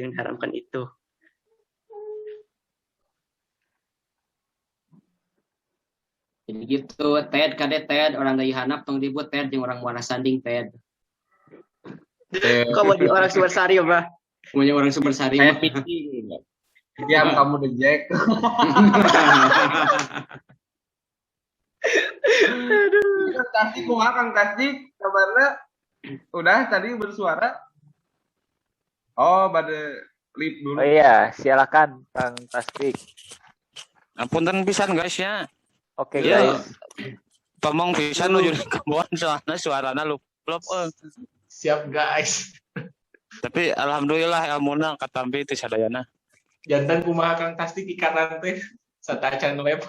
Speaker 5: Jadi gitu, Ted, orang dari Hanap tong ribut Ted jeung orang Muara Sanding Ted.
Speaker 7: Kok di orang Sumbersari ya, Pak?
Speaker 5: Semuanya orang Sumbersari.
Speaker 4: Diam kamu dejek. Tasik kumaha Kang Tasik, kabarna udah tadi bersuara. Oh, pada lip dulu.
Speaker 1: Oh iya, silakan Kang Tasik.
Speaker 6: Apunten pisan guys ya.
Speaker 1: Oke
Speaker 6: Ya,
Speaker 1: guys.
Speaker 6: Tomong pisan nuju ke kebon soalnya suarana lup-lup.
Speaker 3: Siap guys.
Speaker 6: Tapi alhamdulillah ilmuna katampi teh sadayana.
Speaker 3: Jantan kumaha Kang Tasik ikatan teh satacan web.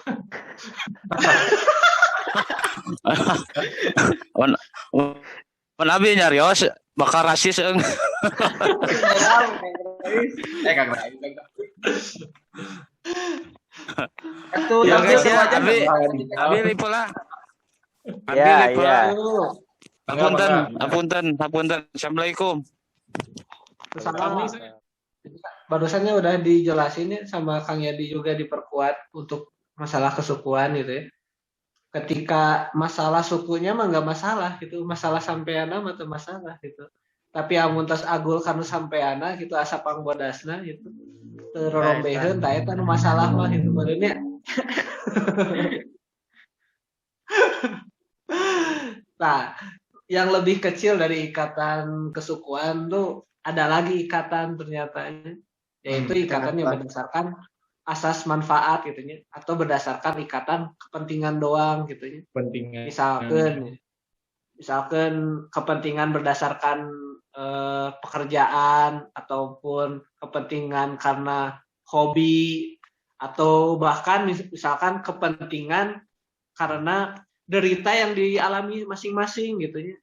Speaker 6: Abi nyarios bakal rasis
Speaker 4: Kang
Speaker 6: ya guys ya, Abi lipola.
Speaker 1: Ya, ya.
Speaker 6: Apunten. Assalamualaikum.
Speaker 2: Barusannya udah dijelasin ya sama Kang Yadi, juga diperkuat untuk masalah kesukuan gitu ya. Ketika masalah sukunya mah nggak masalah gitu, masalah sampeana mah teu masalah gitu. Tapi amun tos agul kanu sampeana gitu asa pangbodasna gitu. Teu rorombeheun tah eta nu masalah mah gitu barunya. Nah, yang lebih kecil dari ikatan kesukuan tuh ada lagi ikatan ternyata, yaitu ikatan yang berdasarkan asas manfaat gitu ya, atau berdasarkan ikatan kepentingan doang gitu ya. Misalkan kepentingan berdasarkan pekerjaan ataupun kepentingan karena hobi, atau bahkan misalkan kepentingan karena derita yang dialami masing-masing gitu ya.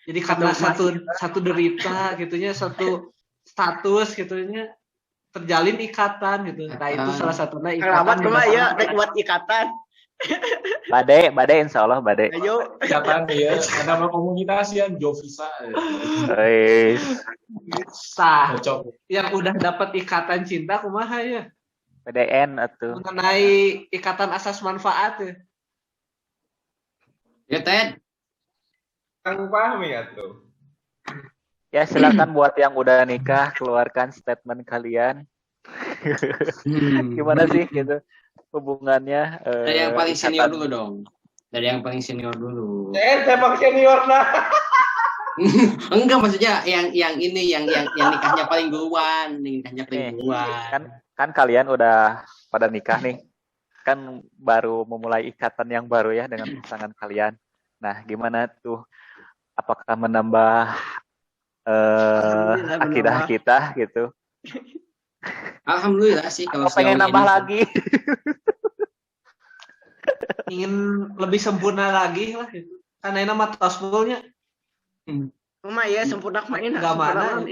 Speaker 2: Jadi karena satu derita gitunya, satu status gitunya terjalin ikatan gitu. Nah itu salah satunya ikatan.
Speaker 7: Ya buat ikatan.
Speaker 1: Bade insyaallah bade.
Speaker 7: Ayo.
Speaker 3: Ikatan ya, ada komunikasian Jovisa.
Speaker 2: Sah. Yang udah dapat ikatan cinta kumaha ya?
Speaker 1: PDN atuh.
Speaker 2: Mengenai ikatan asas manfaat ya.
Speaker 5: Ya Ted.
Speaker 4: Kang pahami atuh.
Speaker 1: Ya silakan buat yang udah nikah keluarkan statement kalian. Gimana sih gitu hubungannya?
Speaker 5: Dari yang paling senior dulu dong. Saya paling senior
Speaker 4: nah.
Speaker 5: Enggak, maksudnya yang nikahnya paling duluan,
Speaker 1: Kan kalian udah pada nikah nih. Kan baru memulai ikatan yang baru ya dengan pasangan kalian. Nah, gimana tuh? Apakah menambah akidah kita gitu?
Speaker 5: Alhamdulillah sih kalau
Speaker 1: pengen nambah lagi.
Speaker 2: Ingin lebih sempurna lagi lah gitu. Karena ini mah tasbulnya.
Speaker 7: Ya sempurna main
Speaker 2: enggak mana.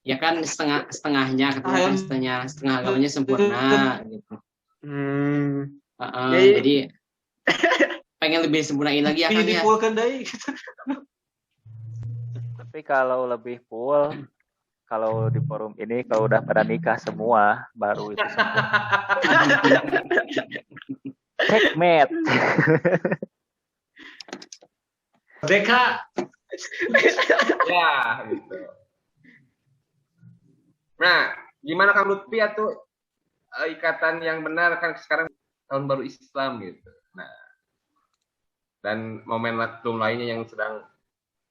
Speaker 5: Ya kan setengahnya katanya setengah agamanya sempurna gitu. Jadi pengen lebih sempurnain lagi ya kan ya.
Speaker 1: Tapi Tapi kalau lebih full, kalau di forum ini kalau udah pada nikah semua, baru itu semua. Checkmate.
Speaker 2: Deka.
Speaker 4: Ya, gitu. Nah, gimana Kang Lutfi tuh ikatan yang benar kan sekarang tahun baru Islam gitu. Nah, dan momentum lainnya yang sedang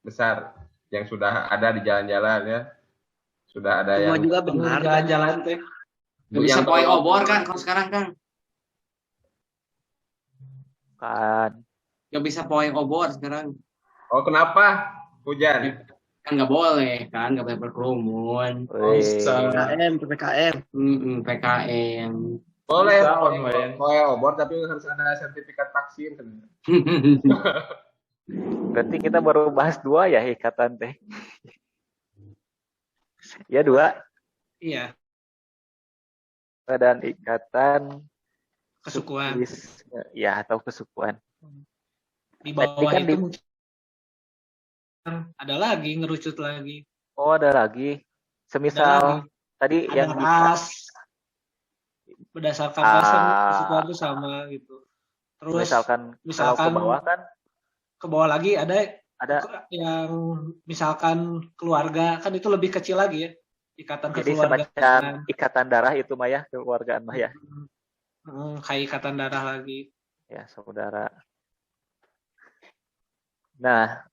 Speaker 4: besar yang sudah ada di jalan-jalan ya. Sudah ada
Speaker 7: Semua
Speaker 4: yang
Speaker 7: juga benar.
Speaker 2: Jalan-jalan teh.
Speaker 5: Gak bisa poin obor kan kalau sekarang kan.
Speaker 1: Kan.
Speaker 5: Gak bisa poin obor sekarang.
Speaker 4: Oh, kenapa? Hujan.
Speaker 5: Kan nggak boleh kan, nggak boleh berkerumun.
Speaker 7: PPKM.
Speaker 5: PKM.
Speaker 4: Boleh
Speaker 3: Bisa online.
Speaker 4: boleh obor tapi harus ada sertifikat vaksin.
Speaker 1: Berarti kita baru bahas 2 ya ikatan teh. Ya 2.
Speaker 2: Iya.
Speaker 1: Dan ikatan
Speaker 2: Kesukuan.
Speaker 1: Ya atau kesukuan.
Speaker 2: Di bawah
Speaker 1: kan
Speaker 2: itu ada lagi ngerucut lagi.
Speaker 1: Oh, ada lagi. Semisal tadi
Speaker 2: Ada
Speaker 1: yang
Speaker 2: ras. Berdasarkan ras kesukuan itu sama gitu. Terus
Speaker 1: misalkan kalau ke bawah kan
Speaker 2: ke bawah lagi ada yang misalkan keluarga kan itu lebih kecil lagi ya, ikatan
Speaker 1: jadi
Speaker 2: kekeluargaan.
Speaker 1: semacam ikatan darah itu mah ya, kekeluargaan mah ya.
Speaker 2: Kayak ikatan darah lagi.
Speaker 1: Ya, saudara. Nah,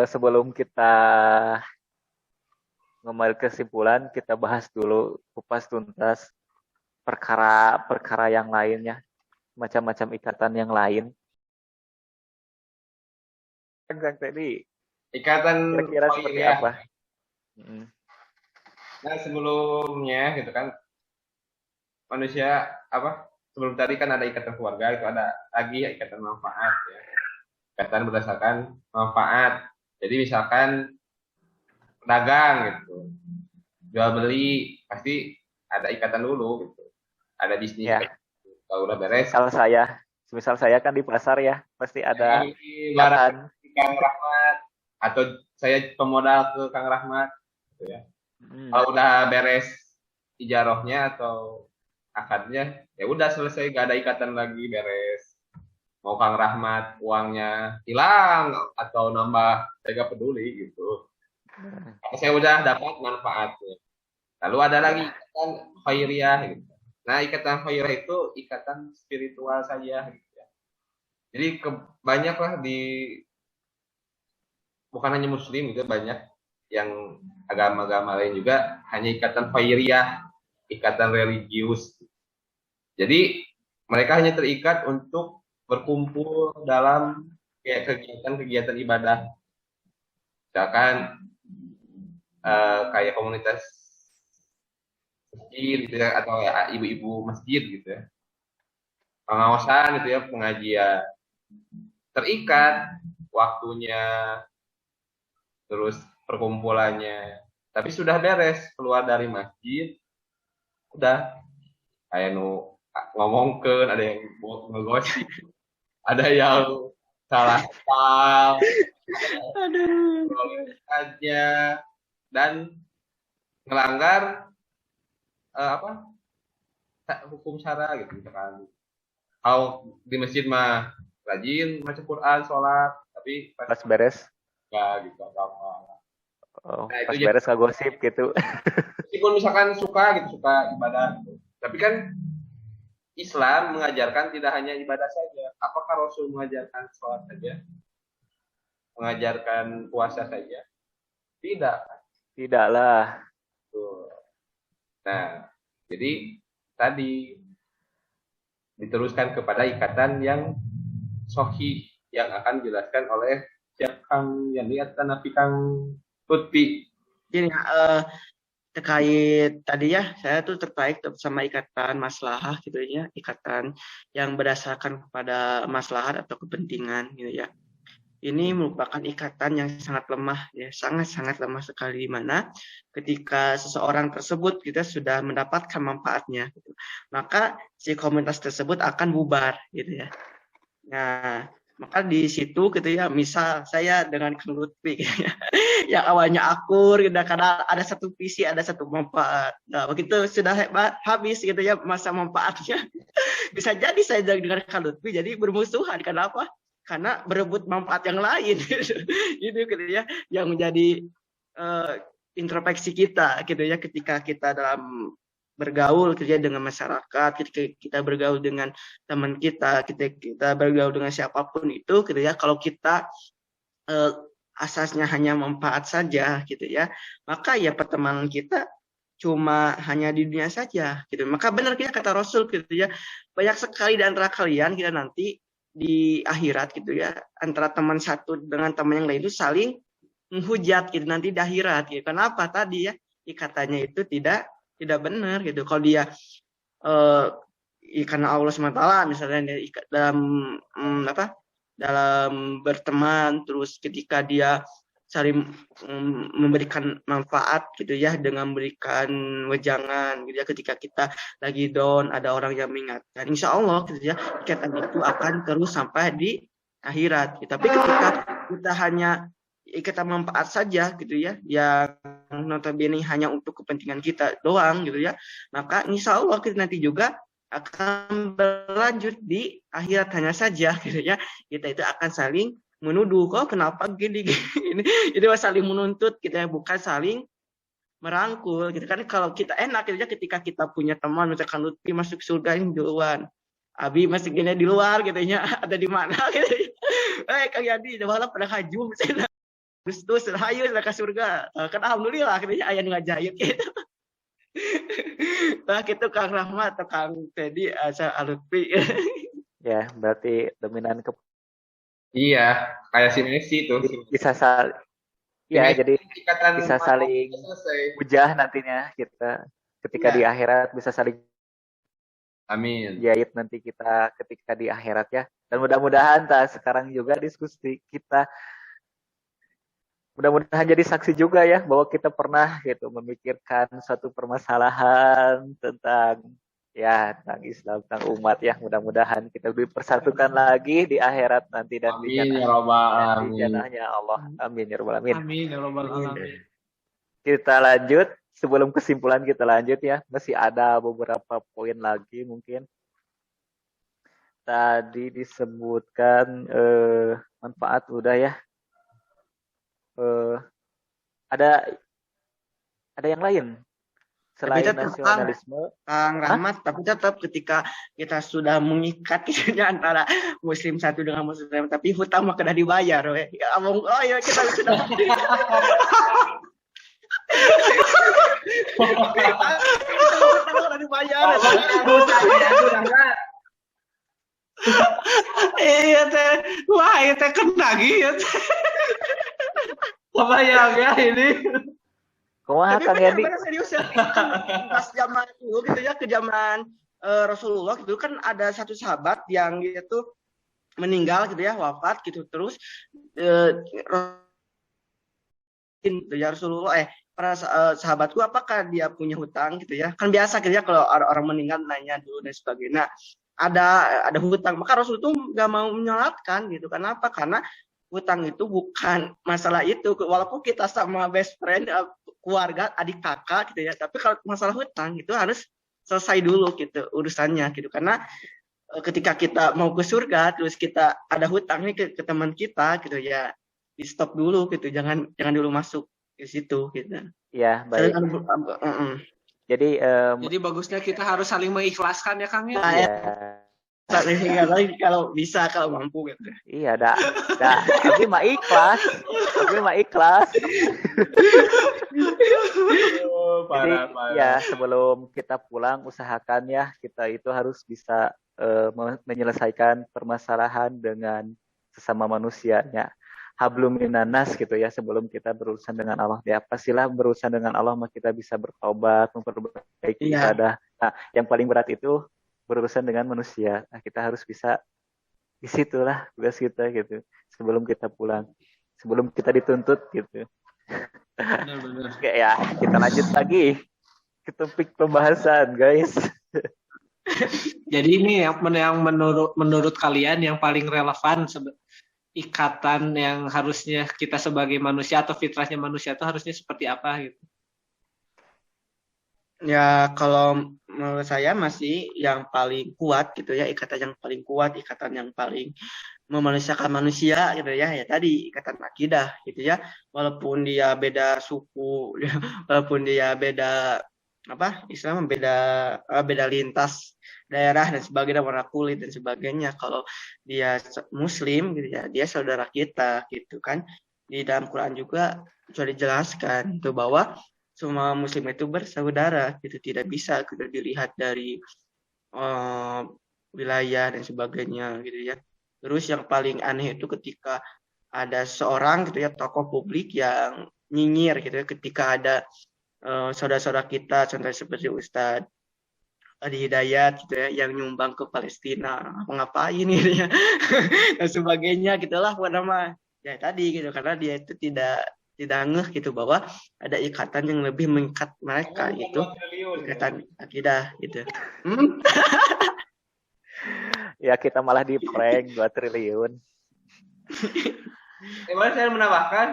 Speaker 1: sebelum kita ngambil kesimpulan, kita bahas dulu kupas tuntas perkara-perkara yang lainnya, macam-macam ikatan yang lain. Kang tadi
Speaker 4: Ikatan
Speaker 1: kira-kira seperti apa?
Speaker 4: Nah, sebelumnya gitu kan manusia sebelum tadi kan ada ikatan keluarga, itu ada lagi ikatan manfaat ya. Ikatan berdasarkan manfaat. Jadi misalkan dagang gitu, jual beli pasti ada ikatan dulu gitu. Ada bisnis ya. Kalau udah beres.
Speaker 1: Misal saya kan di pasar ya, pasti ada ikatan
Speaker 4: Kang Rahmat atau saya pemodal ke Kang Rahmat gitu ya. Kalau udah beres ijarohnya atau akadnya, ya udah selesai, gak ada ikatan lagi, beres. Mau Kang Rahmat uangnya hilang atau nambah, saya gak peduli gitu. Saya udah dapat manfaatnya. Lalu ada lagi ikatan khairiyah gitu. Nah, ikatan khairiyah itu ikatan spiritual saja gitu ya. Jadi banyaklah bukan hanya muslim juga, banyak yang agama-agama lain juga hanya ikatan khairiyah, ikatan religius. Jadi mereka hanya terikat untuk berkumpul dalam kegiatan-kegiatan ibadah. Misalkan kayak komunitas masjid gitu ya, atau ya, ibu-ibu masjid gitu ya. Pengawasan gitu ya, pengajian. Terikat waktunya, terus perkumpulannya. Tapi sudah beres, keluar dari masjid, udah kayak ngomongkan, ada yang ngegosip, ada yang salah hal, aja, dan melanggar hukum syara gitu misalkan. Kalau di masjid mah rajin baca Quran, sholat, tapi
Speaker 1: pas beres
Speaker 4: enggak gitu apa-apa.
Speaker 1: Oh, nah, pas beres nggak gosip gitu.
Speaker 4: Meskipun misalkan suka ibadah gitu. Tapi kan Islam mengajarkan tidak hanya ibadah saja. Apakah Rasul mengajarkan sholat saja? Mengajarkan puasa saja? Tidak.
Speaker 1: Tidaklah.
Speaker 4: Nah, jadi tadi diteruskan kepada ikatan yang sahih yang akan dijelaskan oleh Kang Yani atau Nabi Kang Lutfi.
Speaker 7: Jadi terkait tadi ya, saya tuh tertarik sama ikatan maslahah gitu ya, ikatan yang berdasarkan kepada maslahat atau kepentingan gitu ya. Ini merupakan ikatan yang sangat lemah ya, sangat-sangat lemah sekali, di mana ketika seseorang tersebut kita sudah mendapatkan manfaatnya gitu, maka si komunitas tersebut akan bubar gitu ya. Nah, Maka di situ gitu ya, misal saya dengan Kang Lutfi gitu ya, yang awalnya akur gitu, karena ada satu visi, ada satu manfaat. Nah, begitu sudah habis gitu ya masa manfaatnya, bisa jadi saya dengan Kang Lutfi jadi bermusuhan. Kenapa? Karena berebut manfaat yang lain gitu ya, yang menjadi introspeksi kita gitu ya, ketika kita dalam bergaul kerja dengan masyarakat, ketika kita bergaul dengan teman kita, kita bergaul dengan siapapun itu gitu ya, kalau kita asasnya hanya manfaat saja gitu ya, maka ya pertemanan kita cuma hanya di dunia saja gitu. Maka benar kata Rasul gitu ya, banyak sekali di antara kalian kita nanti di akhirat gitu ya, antara teman satu dengan teman yang lain itu saling menghujat gitu nanti di akhirat gitu. Kenapa? Tadi ya ikatannya itu tidak benar gitu. Kalau dia karena Allah SWT misalnya dalam dalam berteman, terus ketika dia saling memberikan manfaat gitu ya, dengan memberikan wejangan gitu ya, ketika kita lagi down ada orang yang mengingatkan, insya Allah gitu ya, ikatan itu akan terus sampai di akhirat gitu. Tapi ketika kita hanya ikatan manfaat saja gitu ya, yang notabene hanya untuk kepentingan kita doang gitu ya, maka insya Allah kita nanti juga akan berlanjut di akhirat hanya saja gitu ya, kita itu akan saling menuduh, kok kenapa gini itu saling menuntut kita, bukan saling merangkul gitu kan. Kalau kita enak gitu ya, ketika kita punya teman misalkan Lutfi masuk surga ini duluan, Abi masih gini di luar gitu ya, ada di mana gitu. Kang Yadi malah pada hajum misalnya terus hayu ke surga, kan alhamdulillah gitu ya, aya nu ngajayut gitu. Nah gitu Kang Rahmat atau Kang Teddy asal Lutfi.
Speaker 1: Ya, berarti dominan ke
Speaker 4: Iya, kayak sinesi itu.
Speaker 1: bisa saling ya, jadi bisa saling hujah nantinya kita ketika di akhirat, bisa saling
Speaker 4: amin
Speaker 1: jahit nanti kita ketika di akhirat ya. Dan mudah-mudahan sekarang juga diskusi kita mudah-mudahan jadi saksi juga ya, bahwa kita pernah gitu memikirkan suatu permasalahan tentang Islam, tentang umat ya. Mudah-mudahan kita dipersatukan lagi di akhirat nanti dan di jannahnya Allah. Amin ya rabbal alamin.
Speaker 2: Amin ya rabbal alamin.
Speaker 1: Kita lanjut, sebelum kesimpulan kita lanjut ya, masih ada beberapa poin lagi mungkin. Tadi disebutkan manfaat udah ya. Ada yang lain selain nasionalisme,
Speaker 7: Kang Rahmat, tapi tetap ketika kita sudah mengikat kisahnya antara muslim satu dengan muslim, tapi hutang mah kena dibayar, we. Ya kita sudah hutang kena dibayar.
Speaker 2: Iya teh, wah itu kena gitu. Apa ya ini?
Speaker 1: Kumaha Kang Yadi?
Speaker 7: Serius ya. Pas zaman dulu gitu ya, ke zaman Rasulullah gitu kan ada satu sahabat yang itu meninggal gitu ya, wafat gitu, terus ya Rasulullah para sahabatku apakah dia punya hutang gitu ya, kan biasa gitu ya kalau orang meninggal nanya dulu dan sebagainya, ada hutang, maka Rasul itu nggak mau menyolatkan gitu. Kenapa? Karena hutang itu bukan masalah itu, walaupun kita sama best friend, keluarga, adik kakak gitu ya, tapi kalau masalah hutang itu harus selesai dulu gitu urusannya gitu. Karena ketika kita mau ke surga terus kita ada hutang nih ke teman kita gitu ya, di stop dulu gitu, jangan dulu masuk ke situ gitu.
Speaker 1: Ya, baik. Jadi
Speaker 2: bagusnya kita harus saling mengikhlaskan ya Kang ya.
Speaker 7: Kalau bisa, kalau mampu gitu.
Speaker 1: Iya, tapi mah ikhlas. Jadi ya sebelum kita pulang usahakan ya kita itu harus bisa menyelesaikan permasalahan dengan sesama manusianya. Hablum minanas gitu ya, sebelum kita berurusan dengan Allah. Ya pastilah berurusan dengan Allah mah kita bisa bertobat, memperbaiki ibadah. Nah, yang paling berat itu berurusan dengan manusia. Nah, kita harus bisa di situlah tugas kita gitu. Sebelum kita pulang, sebelum kita dituntut gitu.
Speaker 2: Benar.
Speaker 1: Ya, kita lanjut lagi ke topik pembahasan, guys.
Speaker 2: Jadi ini yang menurut kalian yang paling relevan ikatan yang harusnya kita sebagai manusia atau fitrahnya manusia itu harusnya seperti apa gitu?
Speaker 7: Ya, kalau menurut saya masih yang paling kuat gitu ya, ikatan yang paling kuat, ikatan yang paling memanusiakan manusia gitu ya, ya tadi ikatan akidah gitu ya. Walaupun dia beda suku, walaupun dia beda apa Islam beda lintas daerah dan sebagainya, warna kulit dan sebagainya, kalau dia muslim gitu ya, dia saudara kita gitu kan. Di dalam Quran juga sudah dijelaskan itu bahwa semua muslim itu bersaudara gitu, tidak bisa kita dilihat dari wilayah dan sebagainya gitu ya. Terus yang paling aneh itu ketika ada seorang gitu ya, tokoh publik yang nyinyir gitu ya, ketika ada saudara-saudara kita, contohnya seperti Ustadz Adi Hidayat gitu ya, yang nyumbang ke Palestina, ngapain gitu ya, dan sebagainya gitulah nama ya tadi gitu, karena dia itu tidak ngeh gitu bahwa ada ikatan yang lebih mengikat mereka, itu ikatan akidah gitu.
Speaker 1: Ya kita malah di prank 2 triliun.
Speaker 4: Boleh saya menambahkan?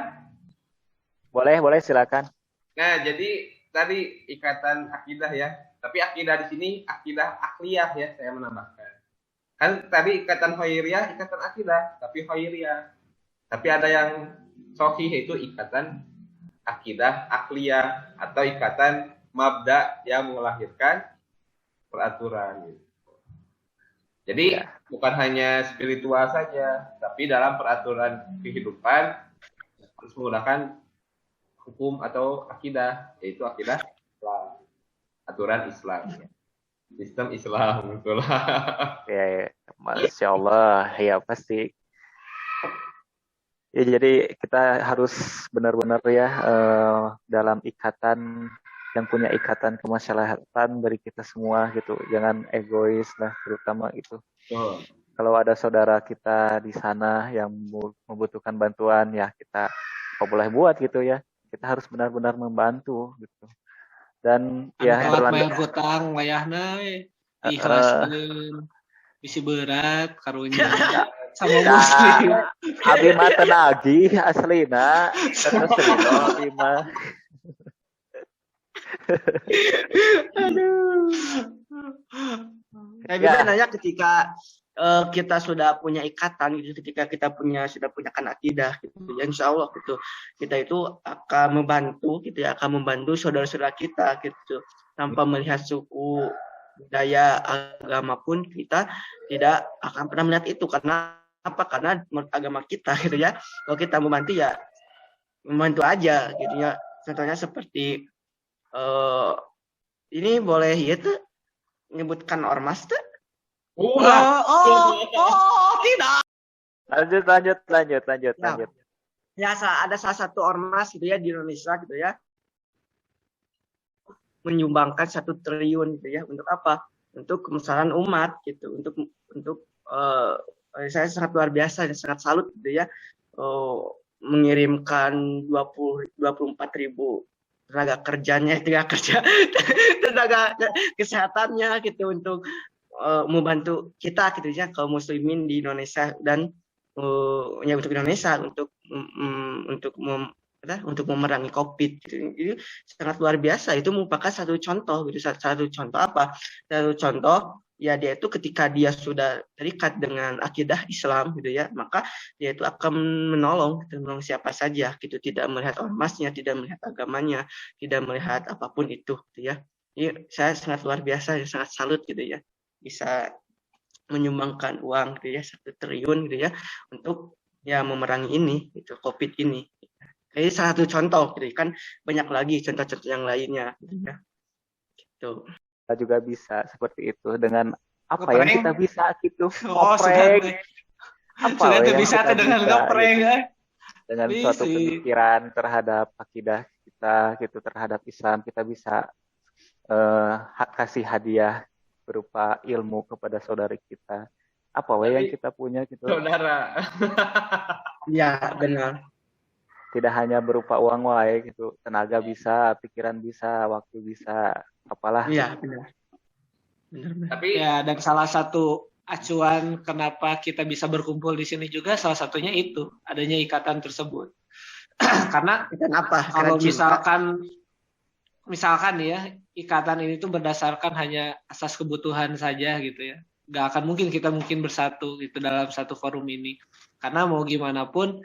Speaker 1: Boleh silakan.
Speaker 4: Nah, jadi tadi ikatan akidah ya. Tapi akidah di sini akidah akliyah ya, saya menambahkan. Kan tadi ikatan khairiyah, ikatan akidah, tapi khairiyah. Tapi ada yang sahih, itu ikatan akidah akliyah atau ikatan mabda yang melahirkan peraturan. Jadi bukan hanya spiritual saja, tapi dalam peraturan kehidupan harus menggunakan hukum atau akidah, yaitu akidah Islam, aturan Islam, sistem Islam, betul.
Speaker 1: Ya, Masya Allah, ya pasti. Ya, jadi kita harus benar-benar ya dalam ikatan, yang punya ikatan kemaslahatan dari kita semua gitu. Jangan egois lah, terutama itu.
Speaker 4: Oh.
Speaker 1: Kalau ada saudara kita di sana yang membutuhkan bantuan, ya kita boleh buat gitu ya. Kita harus benar-benar membantu gitu. Dan ya
Speaker 2: bayar hutang wayahna diikhlaskeun, bisi berat karunya. Sama muslim.
Speaker 1: Abi mah tenagi aslina, terus abi mah.
Speaker 7: Aduh. Saya bisa nanya ketika kita sudah punya ikatan gitu, ketika kita sudah punya akidah gitu, ya insya Allah gitu, kita itu akan membantu gitu ya, akan membantu saudara-saudara kita gitu, tanpa melihat suku, budaya, agama pun kita tidak akan pernah melihat itu. Karena apa? Karena menurut agama kita gitu ya, kalau kita membantu ya membantu aja gitu ya. Contohnya seperti ini boleh ya tuh menyebutkan ormas tuh. Tidak. Lanjut. Ya, ada salah satu ormas gitu ya di Indonesia gitu ya, menyumbangkan 1 triliun gitu ya, untuk apa? Untuk kemaslahatan umat gitu, untuk saya sangat luar biasa dan sangat salut gitu ya, mengirimkan 24.000 tenaga kerjanya, tenaga kesehatannya gitu, untuk membantu kita gitu ya, kaum muslimin di Indonesia, dan ya untuk Indonesia, untuk memerangi COVID gitu. Itu sangat luar biasa. Itu merupakan satu contoh gitu. Satu contoh apa? Satu contoh ya, dia itu ketika dia sudah terikat dengan akidah Islam gitu ya, maka dia itu akan menolong siapa saja gitu, tidak melihat ormasnya, tidak melihat agamanya, tidak melihat apapun itu gitu ya. Jadi saya sangat luar biasa, sangat salut gitu ya, bisa menyumbangkan uang gitu ya, 1 triliun gitu ya, untuk ya memerangi ini gitu, COVID ini. Jadi salah satu contoh gitu kan, banyak lagi contoh-contoh yang lainnya gitu ya. Gitu.
Speaker 1: Kita juga bisa seperti itu dengan apa yang kita bisa gitu.
Speaker 2: Ngeprank. Sudah bisa dengan ngeprank gitu.
Speaker 1: Dengan suatu pemikiran terhadap akidah kita gitu, terhadap Islam, kita bisa kasih hadiah berupa ilmu kepada saudari kita. Apa yang kita punya gitu.
Speaker 4: Saudara.
Speaker 7: Iya, benar.
Speaker 1: Tidak hanya berupa uang wae gitu, tenaga bisa, pikiran bisa, waktu bisa, apalah.
Speaker 7: Iya, benar.
Speaker 2: Tapi ya, dan salah satu acuan kenapa kita bisa berkumpul di sini juga salah satunya itu adanya ikatan tersebut. Karena
Speaker 7: Kenapa?
Speaker 2: kalau
Speaker 7: Karena cinta.
Speaker 2: misalkan ya ikatan ini tuh berdasarkan hanya asas kebutuhan saja gitu ya. Gak akan mungkin kita bersatu gitu dalam satu forum ini. Karena mau gimana pun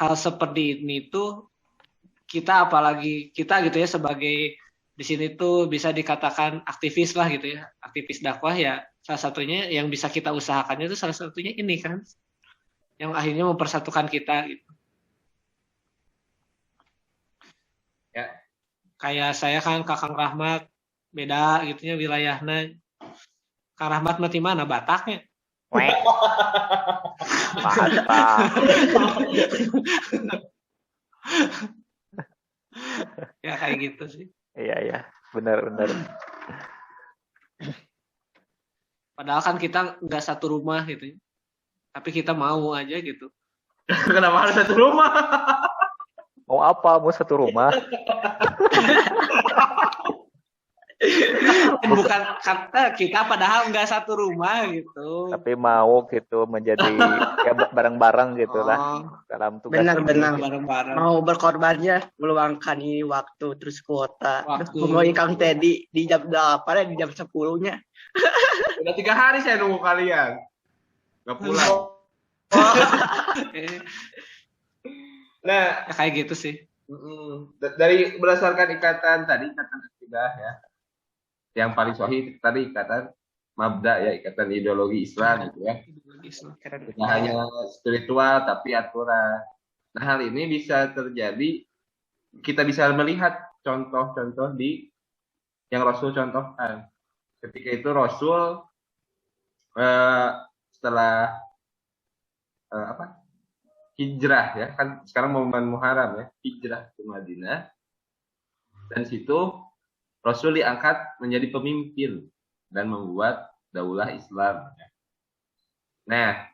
Speaker 2: hal seperti ini tuh kita apalagi kita gitu ya sebagai di sini tuh bisa dikatakan aktivis lah gitu ya, aktivis dakwah ya. Salah satunya yang bisa kita usahakannya itu salah satunya ini kan, yang akhirnya mempersatukan kita gitu.
Speaker 4: Ya.
Speaker 2: Kayak saya kan Kakang Rahmat beda gitunya wilayahnya. Kang Rahmat mati mana Bataknya?
Speaker 1: Mantap.
Speaker 2: Ya kayak gitu sih.
Speaker 1: Iya, benar.
Speaker 2: Padahal kan kita nggak satu rumah gitu, tapi kita mau aja gitu.
Speaker 4: Kenapa harus satu rumah?
Speaker 1: Mau apa? Mau satu rumah?
Speaker 2: Bukan kata kita padahal nggak satu rumah gitu.
Speaker 1: Tapi mau gitu menjadi ya bareng-bareng gitu lah dalam tugas.
Speaker 7: Benar-benar
Speaker 2: bareng-bareng.
Speaker 7: Mau berkorbannya meluangkan ini waktu terus kuota. Ngomongin Kang Teddy di jam 8 ya di jam 10-nya.
Speaker 4: Udah 3 hari saya nunggu kalian. Gak pulang. Nah,
Speaker 2: ya kayak gitu sih.
Speaker 4: Dari berdasarkan ikatan tadi, ikatan akidah ya. Yang paling sahih tadi ikatan mabda ya, ikatan ideologi Islam gitu ya. Tidak hanya spiritual tapi aturan. Nah, hal ini bisa terjadi, kita bisa melihat contoh-contoh di yang Rasul contohkan. Ketika itu Rasul setelah hijrah ya, kan sekarang momen Muharram ya, hijrah ke Madinah, dan situ Rasul diangkat menjadi pemimpin dan membuat daulah Islam. Nah,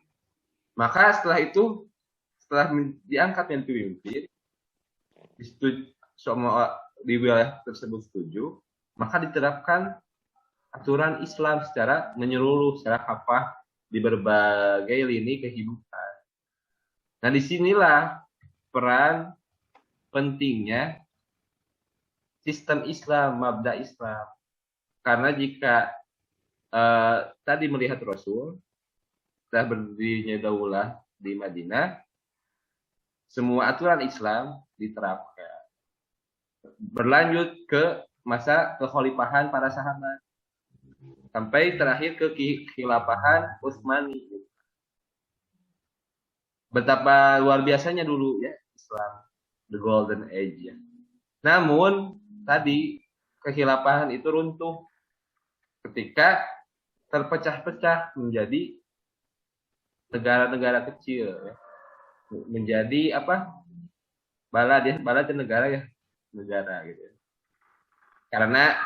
Speaker 4: maka setelah itu, setelah diangkat menjadi pemimpin, semua di wilayah tersebut setuju, maka diterapkan aturan Islam secara menyeluruh, secara kafah di berbagai lini kehidupan. Nah, disinilah peran pentingnya sistem Islam, mabda Islam. Karena jika tadi melihat Rasul, setelah berdirinya daulah di Madinah, semua aturan Islam diterapkan. Berlanjut ke masa kekhalifahan para sahabat. Sampai terakhir ke khilafahan Utsmani. Betapa luar biasanya dulu ya Islam, the golden age ya. Namun tadi kekhilafahan itu runtuh ketika terpecah-pecah menjadi negara-negara kecil ya. Menjadi balad negara ya, negara gitu. Karena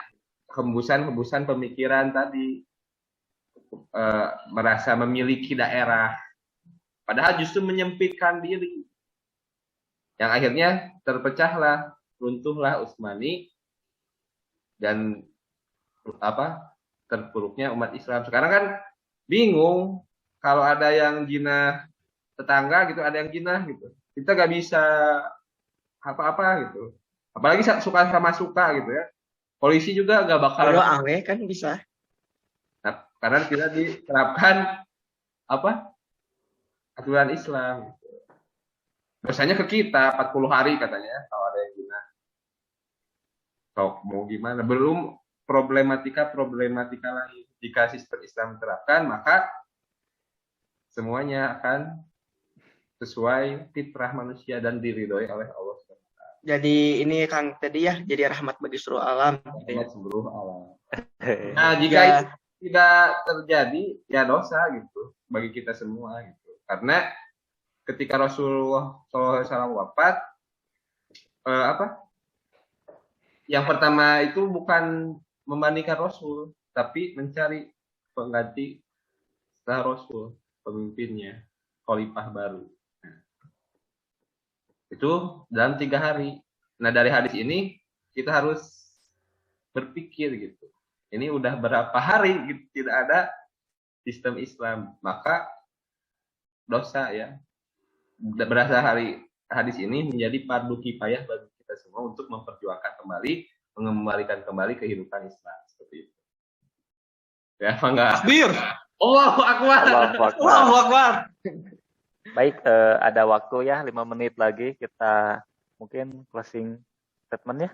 Speaker 4: hembusan pemikiran tadi merasa memiliki daerah, padahal justru menyempitkan diri, yang akhirnya terpecahlah, runtuhlah Utsmani dan terpuruknya umat Islam. Sekarang kan bingung kalau ada yang jinah tetangga gitu, ada yang jinah gitu, kita nggak bisa apa-apa gitu, apalagi suka sama suka gitu ya. Polisi juga nggak bakal.
Speaker 7: Kalau awe kan bisa.
Speaker 4: Nah, karena tidak diterapkan aturan Islam. Biasanya ke kita 40 hari katanya kalau ada yang zina. Mau gimana? Belum problematika lain. Jika sistem Islam diterapkan, maka semuanya akan sesuai fitrah manusia dan diridhoi oleh Allah.
Speaker 7: Jadi ini Kang tadi ya, jadi rahmat bagi seluruh alam.
Speaker 4: Seluruh alam. Nah, jika itu tidak terjadi, ya dosa gitu bagi kita semua gitu. Karena ketika Rasulullah SAW wafat, yang pertama itu bukan membandingkan Rasul, tapi mencari pengganti setelah Rasul, pemimpinnya, khalifah baru. Itu dalam 3 hari. Nah, dari hadis ini kita harus berpikir gitu. Ini udah berapa hari gitu, tidak ada sistem Islam, maka dosa ya. Berasa hadis ini menjadi fardu kifayah bagi kita semua untuk memperjuangkan kembali, mengembalikan kembali kehidupan Islam seperti itu. Ya, apa enggak?
Speaker 2: Takbir.
Speaker 4: Allahu Akbar.
Speaker 2: Allahu Akbar.
Speaker 1: Baik, ada waktu ya 5 menit lagi, kita mungkin closing statement ya.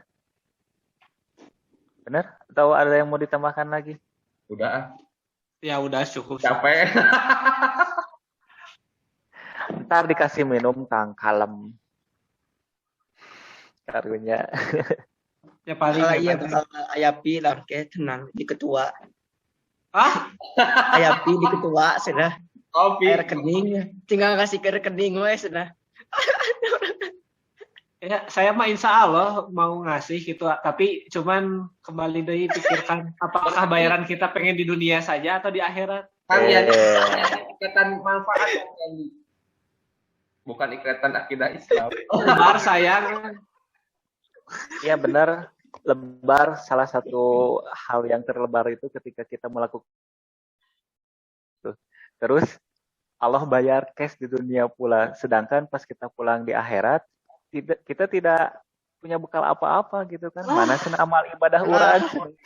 Speaker 1: Benar? Atau ada yang mau ditambahkan lagi?
Speaker 4: Udah.
Speaker 2: Ya udah cukup.
Speaker 4: Capek.
Speaker 1: Ntar dikasih minum Kang kalem. Karunya.
Speaker 2: Ya paling
Speaker 7: Iya bakal ayapi lah kayak tenang di ketua. Ayapi di ketua sudah.
Speaker 4: Kopi.
Speaker 7: Air rekening, tinggal kasih ke rekening we sudah.
Speaker 2: Ya, saya mah insya Allah mau ngasih gitu, tapi cuman kembali deh pikirkan apakah bayaran kita pengen di dunia saja atau di akhirat.
Speaker 4: Kalian ikatan manfaat kan, bukan ikatan akidah Islam.
Speaker 2: Lebar sayang.
Speaker 1: Iya benar, lebar salah satu hal yang terlebar itu ketika kita melakukan itu. Terus Allah bayar cash di dunia pula, sedangkan pas kita pulang di akhirat kita tidak punya bekal apa-apa gitu kan. Mana sen amal ibadah urang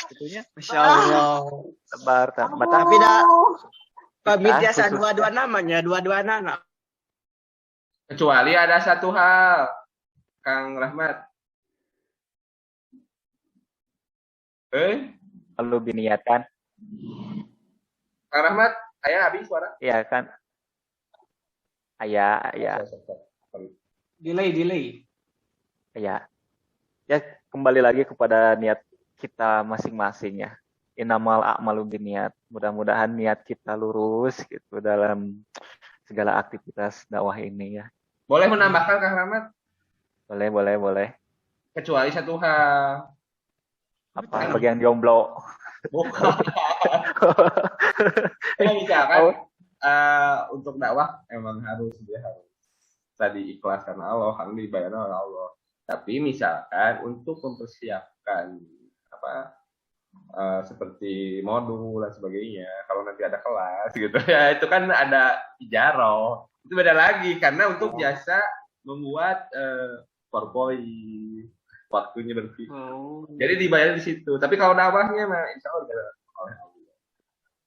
Speaker 1: gitunya.
Speaker 7: Masya Allah.
Speaker 1: Lebar
Speaker 7: Tapi dah pamit biasa dua-dua namanya, dua-dua anak.
Speaker 4: Kecuali ada satu hal, Kang Rahmat.
Speaker 1: Lalu biniatkan.
Speaker 4: Kang Rahmat, ayah habis suara?
Speaker 1: Iya kan. Ayah.
Speaker 2: Delay.
Speaker 1: Ya. Ya kembali lagi kepada niat kita masing-masing ya. Innamal a'malu binniat. Mudah-mudahan niat kita lurus gitu dalam segala aktivitas dakwah ini ya.
Speaker 4: Boleh menambahkan Kang Rahmat?
Speaker 1: Boleh.
Speaker 4: Kecuali satu hal.
Speaker 1: Apa bagian jomblo?
Speaker 4: Bukan. Ya, misalkan untuk dakwah emang harus tadi ikhlas karena Allah, harus dibayar oleh Allah. Tapi misalkan untuk mempersiapkan seperti modul dan sebagainya, kalau nanti ada kelas gitu ya, itu kan ada ijaroh. Itu beda lagi karena untuk jasa membuat PowerPoint, waktunya berpikir. Jadi dibayar di situ. Tapi kalau dakwahnya mah insya Allah oleh Allah.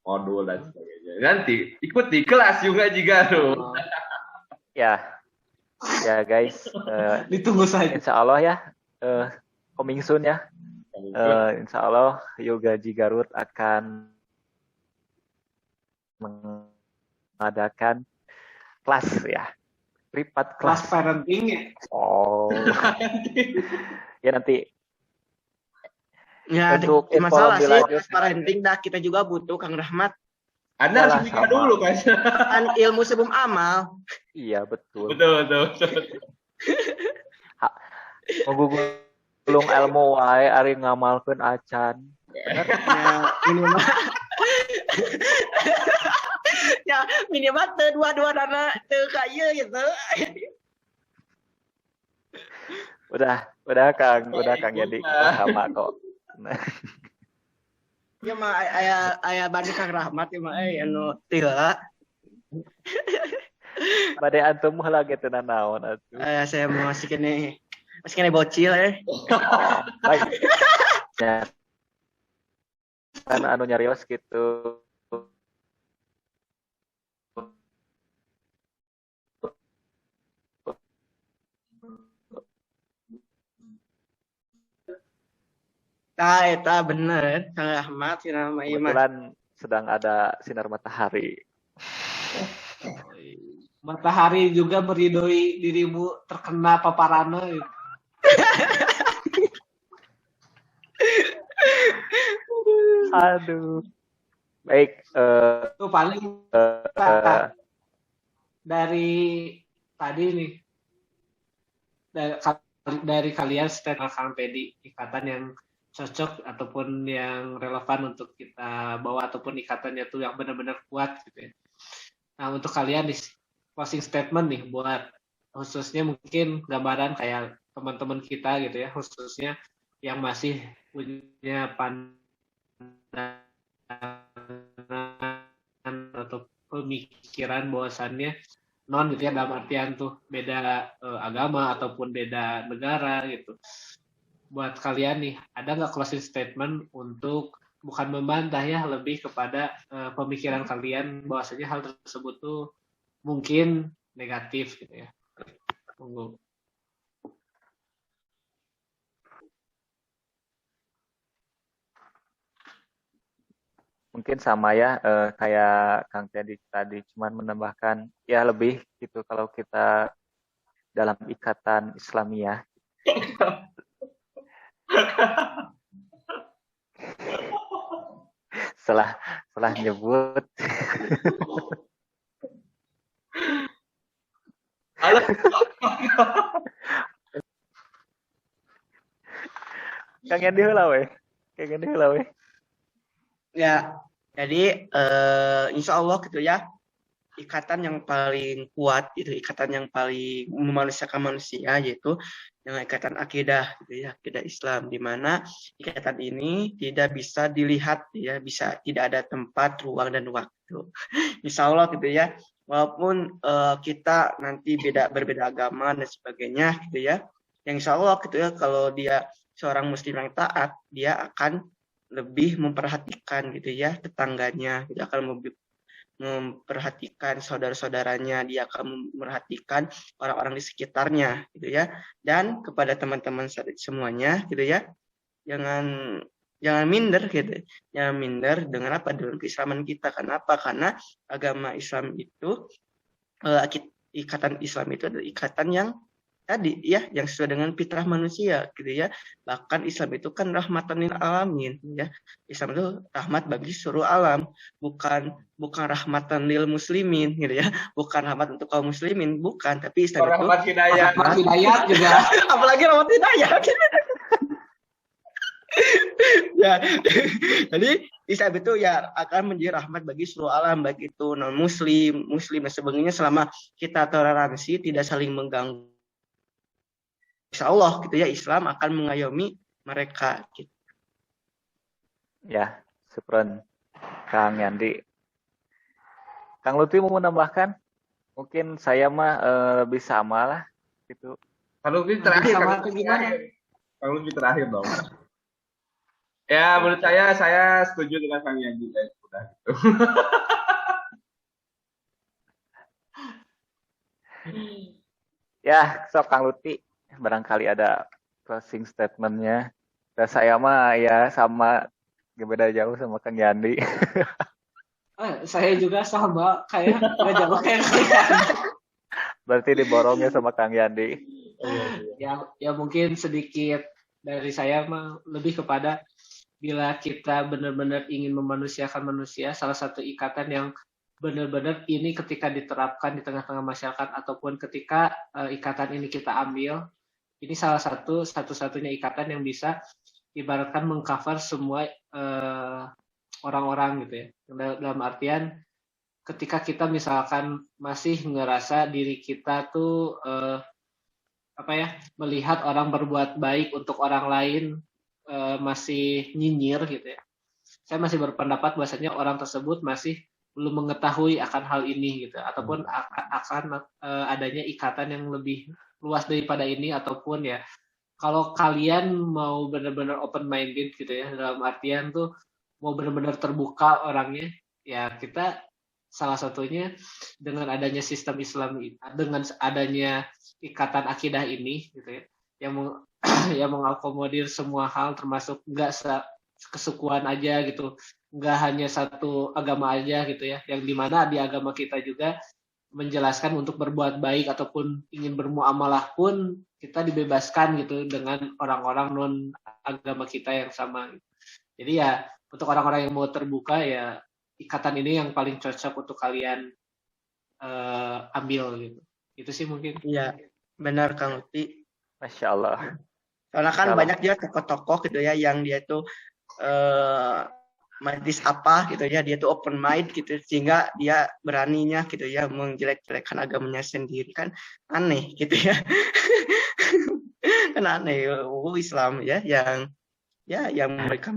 Speaker 4: Modul dan sebagainya. Nanti ikut di kelas juga jika tuh.
Speaker 1: Ya guys,
Speaker 2: Ditunggu saja.
Speaker 1: insya Allah ya, coming soon ya. Insya Allah Yoga Ji Garut akan mengadakan kelas ya, privat
Speaker 2: Kelas
Speaker 1: kelas.
Speaker 2: parenting ya.
Speaker 1: Oh, ya nanti
Speaker 7: Ya,
Speaker 1: untuk info
Speaker 7: masalah
Speaker 1: lebih
Speaker 7: sih
Speaker 1: lanjut.
Speaker 7: parenting dah kita juga butuh Kang Rahmat.
Speaker 4: Anda harus nikah dulu kan?
Speaker 7: Kan ilmu sebelum amal.
Speaker 1: Iya betul.
Speaker 4: Betul.
Speaker 1: Gulung ilmu wae ari ngamalkeun acan.
Speaker 7: Ya, minimal. Ya, minimal dua-dua dana kaya gitu.
Speaker 1: Udah Kang jadi kita sama kok.
Speaker 7: Ya mah aya bani Kang Rahmat ya mah anu tila.
Speaker 1: Bade antum heula gitu naon atuh.
Speaker 7: Saya mau masih kene bocil ya.
Speaker 1: Oh, baik. Ya. Kan anu nyarios gitu.
Speaker 7: Eta bener Kang Rahmat si nama ieu mah.
Speaker 1: Kebetulan sedang ada sinar matahari.
Speaker 2: Matahari juga meridoi dirimu terkena paparanna gitu.
Speaker 1: Aduh. Baik,
Speaker 2: Itu paling dari tadi nih dari kalian statement Kang Pedi, ikatan yang cocok ataupun yang relevan untuk kita bawa ataupun ikatannya tuh yang benar-benar kuat gitu ya. Nah untuk kalian di closing statement nih buat khususnya mungkin gambaran kayak teman-teman kita gitu ya, khususnya yang masih punya pandangan pemikiran bahwasannya non gitu ya, dalam artian tuh beda agama ataupun beda negara gitu. Buat kalian nih, ada nggak closing statement untuk bukan membantah ya, lebih kepada pemikiran kalian bahwasanya hal tersebut tuh mungkin negatif gitu ya. Monggo.
Speaker 1: Mungkin sama ya, kayak Kang Teddy tadi, cuman menambahkan ya lebih gitu kalau kita dalam ikatan Islamiyah. setelah nyebut Kang Yandi heula we.
Speaker 7: Ya, jadi insya Allah gitu ya, ikatan yang paling kuat itu, ikatan yang paling memanusiakan manusia, yaitu dengan ikatan akidah gitu ya, akidah Islam, di mana ikatan ini tidak bisa dilihat ya, bisa tidak ada tempat, ruang dan waktu. Insya Allah gitu ya, walaupun kita nanti berbeda agama dan sebagainya gitu ya, yang insya Allah gitu ya, kalau dia seorang muslim yang taat, dia akan lebih memperhatikan gitu ya tetangganya, dia akan memperhatikan saudara-saudaranya, dia akan memperhatikan orang-orang di sekitarnya gitu ya. Dan kepada teman-teman semuanya gitu ya, jangan minder gitu, jangan minder dengan apa, dengan keislaman kita. Kenapa? Karena agama Islam itu, ikatan Islam itu adalah ikatan yang tadi ya, yang sesuai dengan fitrah manusia gitu ya. Bahkan Islam itu kan rahmatan lil alamin ya. Islam itu rahmat bagi seluruh alam, bukan rahmatan lil muslimin gitu ya. Bukan rahmat untuk kaum muslimin, bukan, tapi Islam itu
Speaker 4: rahmat hidayah.
Speaker 2: Rahmat hidayah juga.
Speaker 7: Apalagi rahmat hidayah. Ya. Jadi Islam itu ya akan menjadi rahmat bagi seluruh alam, baik itu non muslim, dan sebagainya, selama kita toleransi, tidak saling mengganggu. Insya Allah gitu ya, Islam akan mengayomi mereka gitu.
Speaker 1: Ya, syukron Kang Yandi. Kang Lutfi mau menambahkan? Mungkin saya mah lebih sama lah gitu.
Speaker 4: Kang Lutfi terakhir. Kang Lutfi terakhir dong. Ya, menurut saya setuju dengan Kang Yandi. Udah gitu.
Speaker 1: Ya, sok Kang Lutfi, barangkali ada closing statement-nya. Dan saya mah ya sama, gak beda jauh sama Kang Yandi.
Speaker 2: Saya juga sama, kayak gak jauh kayak kalian.
Speaker 1: Berarti diborongnya sama Kang Yandi.
Speaker 2: Ya mungkin sedikit dari saya mah lebih kepada, bila kita benar-benar ingin memanusiakan manusia, salah satu ikatan yang benar-benar ini ketika diterapkan di tengah-tengah masyarakat, ataupun ketika ikatan ini kita ambil, ini salah satu-satunya ikatan yang bisa ibaratkan mengcover semua orang-orang gitu ya. Dalam artian ketika kita misalkan masih ngerasa diri kita tuh melihat orang berbuat baik untuk orang lain masih nyinyir gitu ya. Saya masih berpendapat bahwasanya orang tersebut masih belum mengetahui akan hal ini gitu, ataupun akan adanya ikatan yang lebih luas daripada ini, ataupun ya kalau kalian mau benar-benar open minded gitu ya, dalam artian tuh mau benar-benar terbuka orangnya, ya kita salah satunya dengan adanya sistem Islam, dengan adanya ikatan akidah ini gitu ya, yang mengakomodir semua hal, termasuk nggak kesukuan aja gitu, nggak hanya satu agama aja gitu ya, yang dimana di agama kita juga menjelaskan untuk berbuat baik ataupun ingin bermuamalah pun kita dibebaskan gitu dengan orang-orang non agama kita yang sama. Jadi ya untuk orang-orang yang mau terbuka, ya ikatan ini yang paling cocok untuk kalian ambil gitu. Itu sih mungkin.
Speaker 7: Iya, benar Kang Lutfi.
Speaker 1: Masya Allah.
Speaker 7: Karena kan banyak dia tokoh-tokoh gitu ya, yang dia itu majlis apa gitu ya, dia tuh open mind gitu, sehingga dia beraninya gitu ya menjelek-jelekan agamanya sendiri, kan aneh gitu ya. Kan aneh, Islam ya yang mereka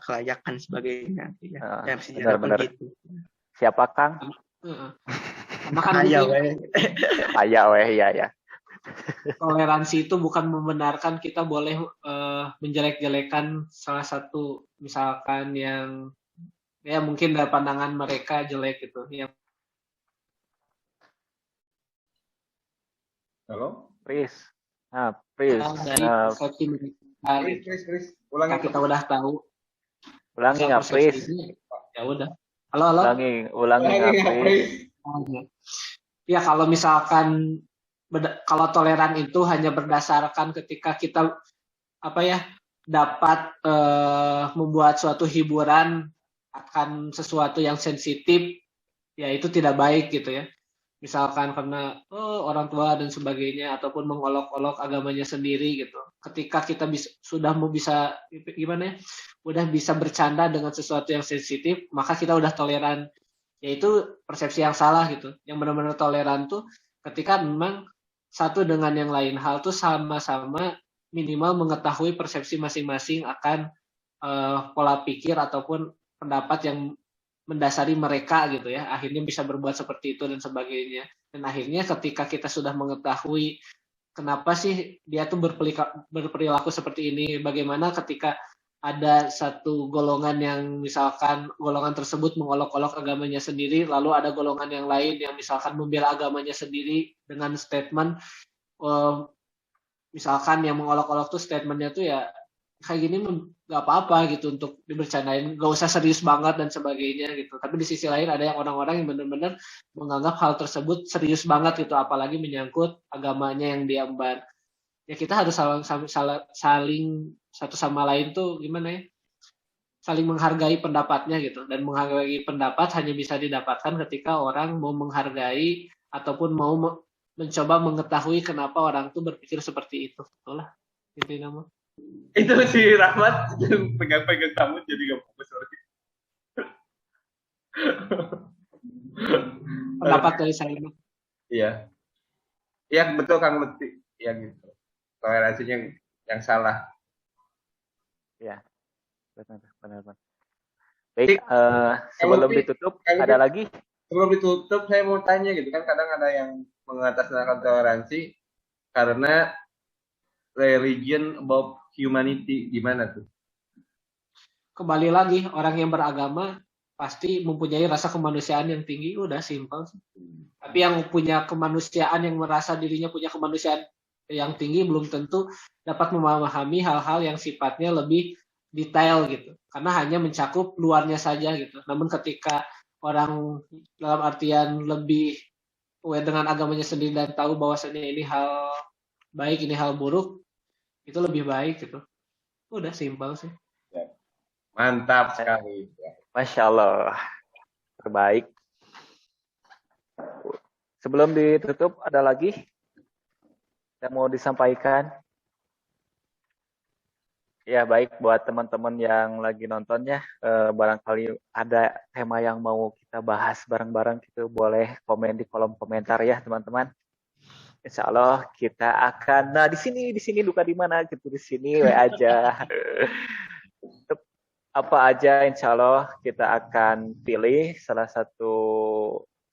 Speaker 7: kelayakan sebagainya gitu ya. Yang
Speaker 1: benar-benar gitu. Siapa Kang?
Speaker 2: Makan
Speaker 1: ya.
Speaker 2: Toleransi itu bukan membenarkan kita boleh menjelek-jelekan salah satu misalkan yang ya mungkin dari pandangan mereka jelek gitu. Yang
Speaker 4: Halo?
Speaker 1: Pris.
Speaker 2: dari persepsi
Speaker 4: Pris. Ulangi.
Speaker 2: Kita udah tahu.
Speaker 1: Ulangi nggak, Pris?
Speaker 2: Ya udah. Halo.
Speaker 1: Ulangi nggak, Pris?
Speaker 2: Ya kalau misalkan kalau toleran itu hanya berdasarkan ketika kita dapat membuat suatu hiburan akan sesuatu yang sensitif, ya itu tidak baik gitu ya. Misalkan karena orang tua dan sebagainya ataupun mengolok-olok agamanya sendiri gitu. Ketika kita sudah bisa bercanda dengan sesuatu yang sensitif, maka kita udah toleran. Yaitu persepsi yang salah gitu. Yang benar-benar toleran tuh ketika memang satu dengan yang lain hal tuh sama-sama minimal mengetahui persepsi masing-masing akan pola pikir ataupun pendapat yang mendasari mereka gitu ya, akhirnya bisa berbuat seperti itu dan sebagainya. Dan akhirnya ketika kita sudah mengetahui kenapa sih dia tuh berperilaku seperti ini, bagaimana ketika ada satu golongan yang misalkan golongan tersebut mengolok-olok agamanya sendiri, lalu ada golongan yang lain yang misalkan membela agamanya sendiri dengan statement misalkan yang mengolok-olok tuh statementnya tuh ya kayak gini nggak apa-apa gitu untuk dibercandain, nggak usah serius banget dan sebagainya gitu. Tapi di sisi lain ada yang orang-orang yang benar-benar menganggap hal tersebut serius banget gitu, apalagi menyangkut agamanya yang diemban. Ya kita harus saling satu sama lain tuh gimana ya? Saling menghargai pendapatnya gitu. Dan menghargai pendapat hanya bisa didapatkan ketika orang mau menghargai ataupun mau mencoba mengetahui kenapa orang tuh berpikir seperti itu. Betul lah. Intinya mah.
Speaker 4: Itu si Rahmat yang pegang-pegang kamu jadi gak fokus lagi.
Speaker 2: Pendapat dari saya.
Speaker 4: Iya. Iya betul Kang Lutfi. Ya gitu. Toleransinya yang salah.
Speaker 1: Ya. Benar. Baik, sebelum ditutup ada lagi?
Speaker 4: Sebelum ditutup saya mau tanya gitu kan, kadang ada yang mengatasnamakan toleransi karena religion about humanity, gimana tuh?
Speaker 2: Kembali lagi, orang yang beragama pasti mempunyai rasa kemanusiaan yang tinggi, udah simpel sih. Tapi yang punya kemanusiaan, yang merasa dirinya punya kemanusiaan yang tinggi, belum tentu dapat memahami hal-hal yang sifatnya lebih detail gitu. Karena hanya mencakup luarnya saja gitu. Namun ketika orang dalam artian lebih aware dengan agamanya sendiri dan tahu bahwasannya ini hal baik, ini hal buruk, itu lebih baik gitu. Udah simpel sih.
Speaker 4: Mantap sekali.
Speaker 1: Masya Allah. Terbaik. Sebelum ditutup ada lagi yang mau disampaikan? Ya baik, buat teman-teman yang lagi nontonnya, barangkali ada tema yang mau kita bahas bareng-bareng gitu, boleh komen di kolom komentar ya teman-teman. Insya Allah kita akan, nah di sini duka di mana gitu, di sini aja. Apa aja Insya Allah kita akan pilih salah satu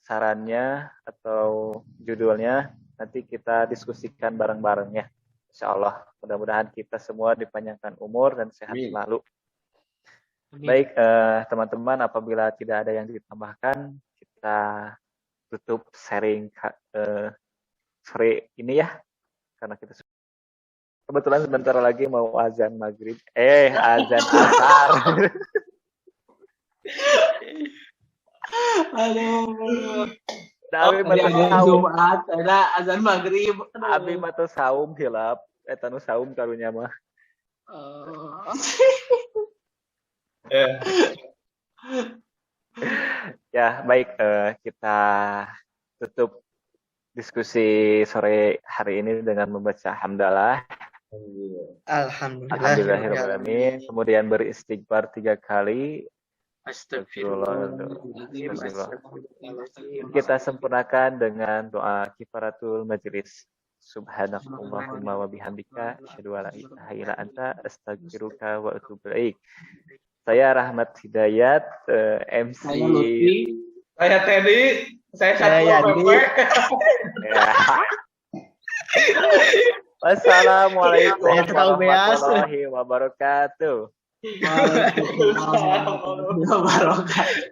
Speaker 1: sarannya atau judulnya, nanti kita diskusikan bareng-bareng ya. Insya Allah, mudah-mudahan kita semua dipanjangkan umur dan sehat selalu. Baik, teman-teman, apabila tidak ada yang ditambahkan, kita tutup sharing sore ini ya, karena kita kebetulan sebentar lagi mau azan maghrib, azan asar.
Speaker 2: Aduh.
Speaker 1: Abi saum,
Speaker 2: ada azan maghrib.
Speaker 1: Abi mah saum hilap, eta nu saum karunya mah. Ya, baik, kita tutup diskusi sore hari ini dengan membaca hamdalah. Alhamdulillahirobbilalamin. Kemudian beristighfar 3 kali. Astagfirullah. Kita sempurnakan dengan doa kifaratul majlis. Subhanakallahumma wa bihamdika asyhadu an la ilaha illa anta astaghfiruka wa atubu ilaik. Saya Rahmat Hidayat, MC.
Speaker 4: Saya Teddy. Saya
Speaker 2: Yandi.
Speaker 1: Ya. Wassalamualaikum warahmatullahi wabarakatuh.
Speaker 2: Waalaikumsalam warahmatullahi wabarakatuh.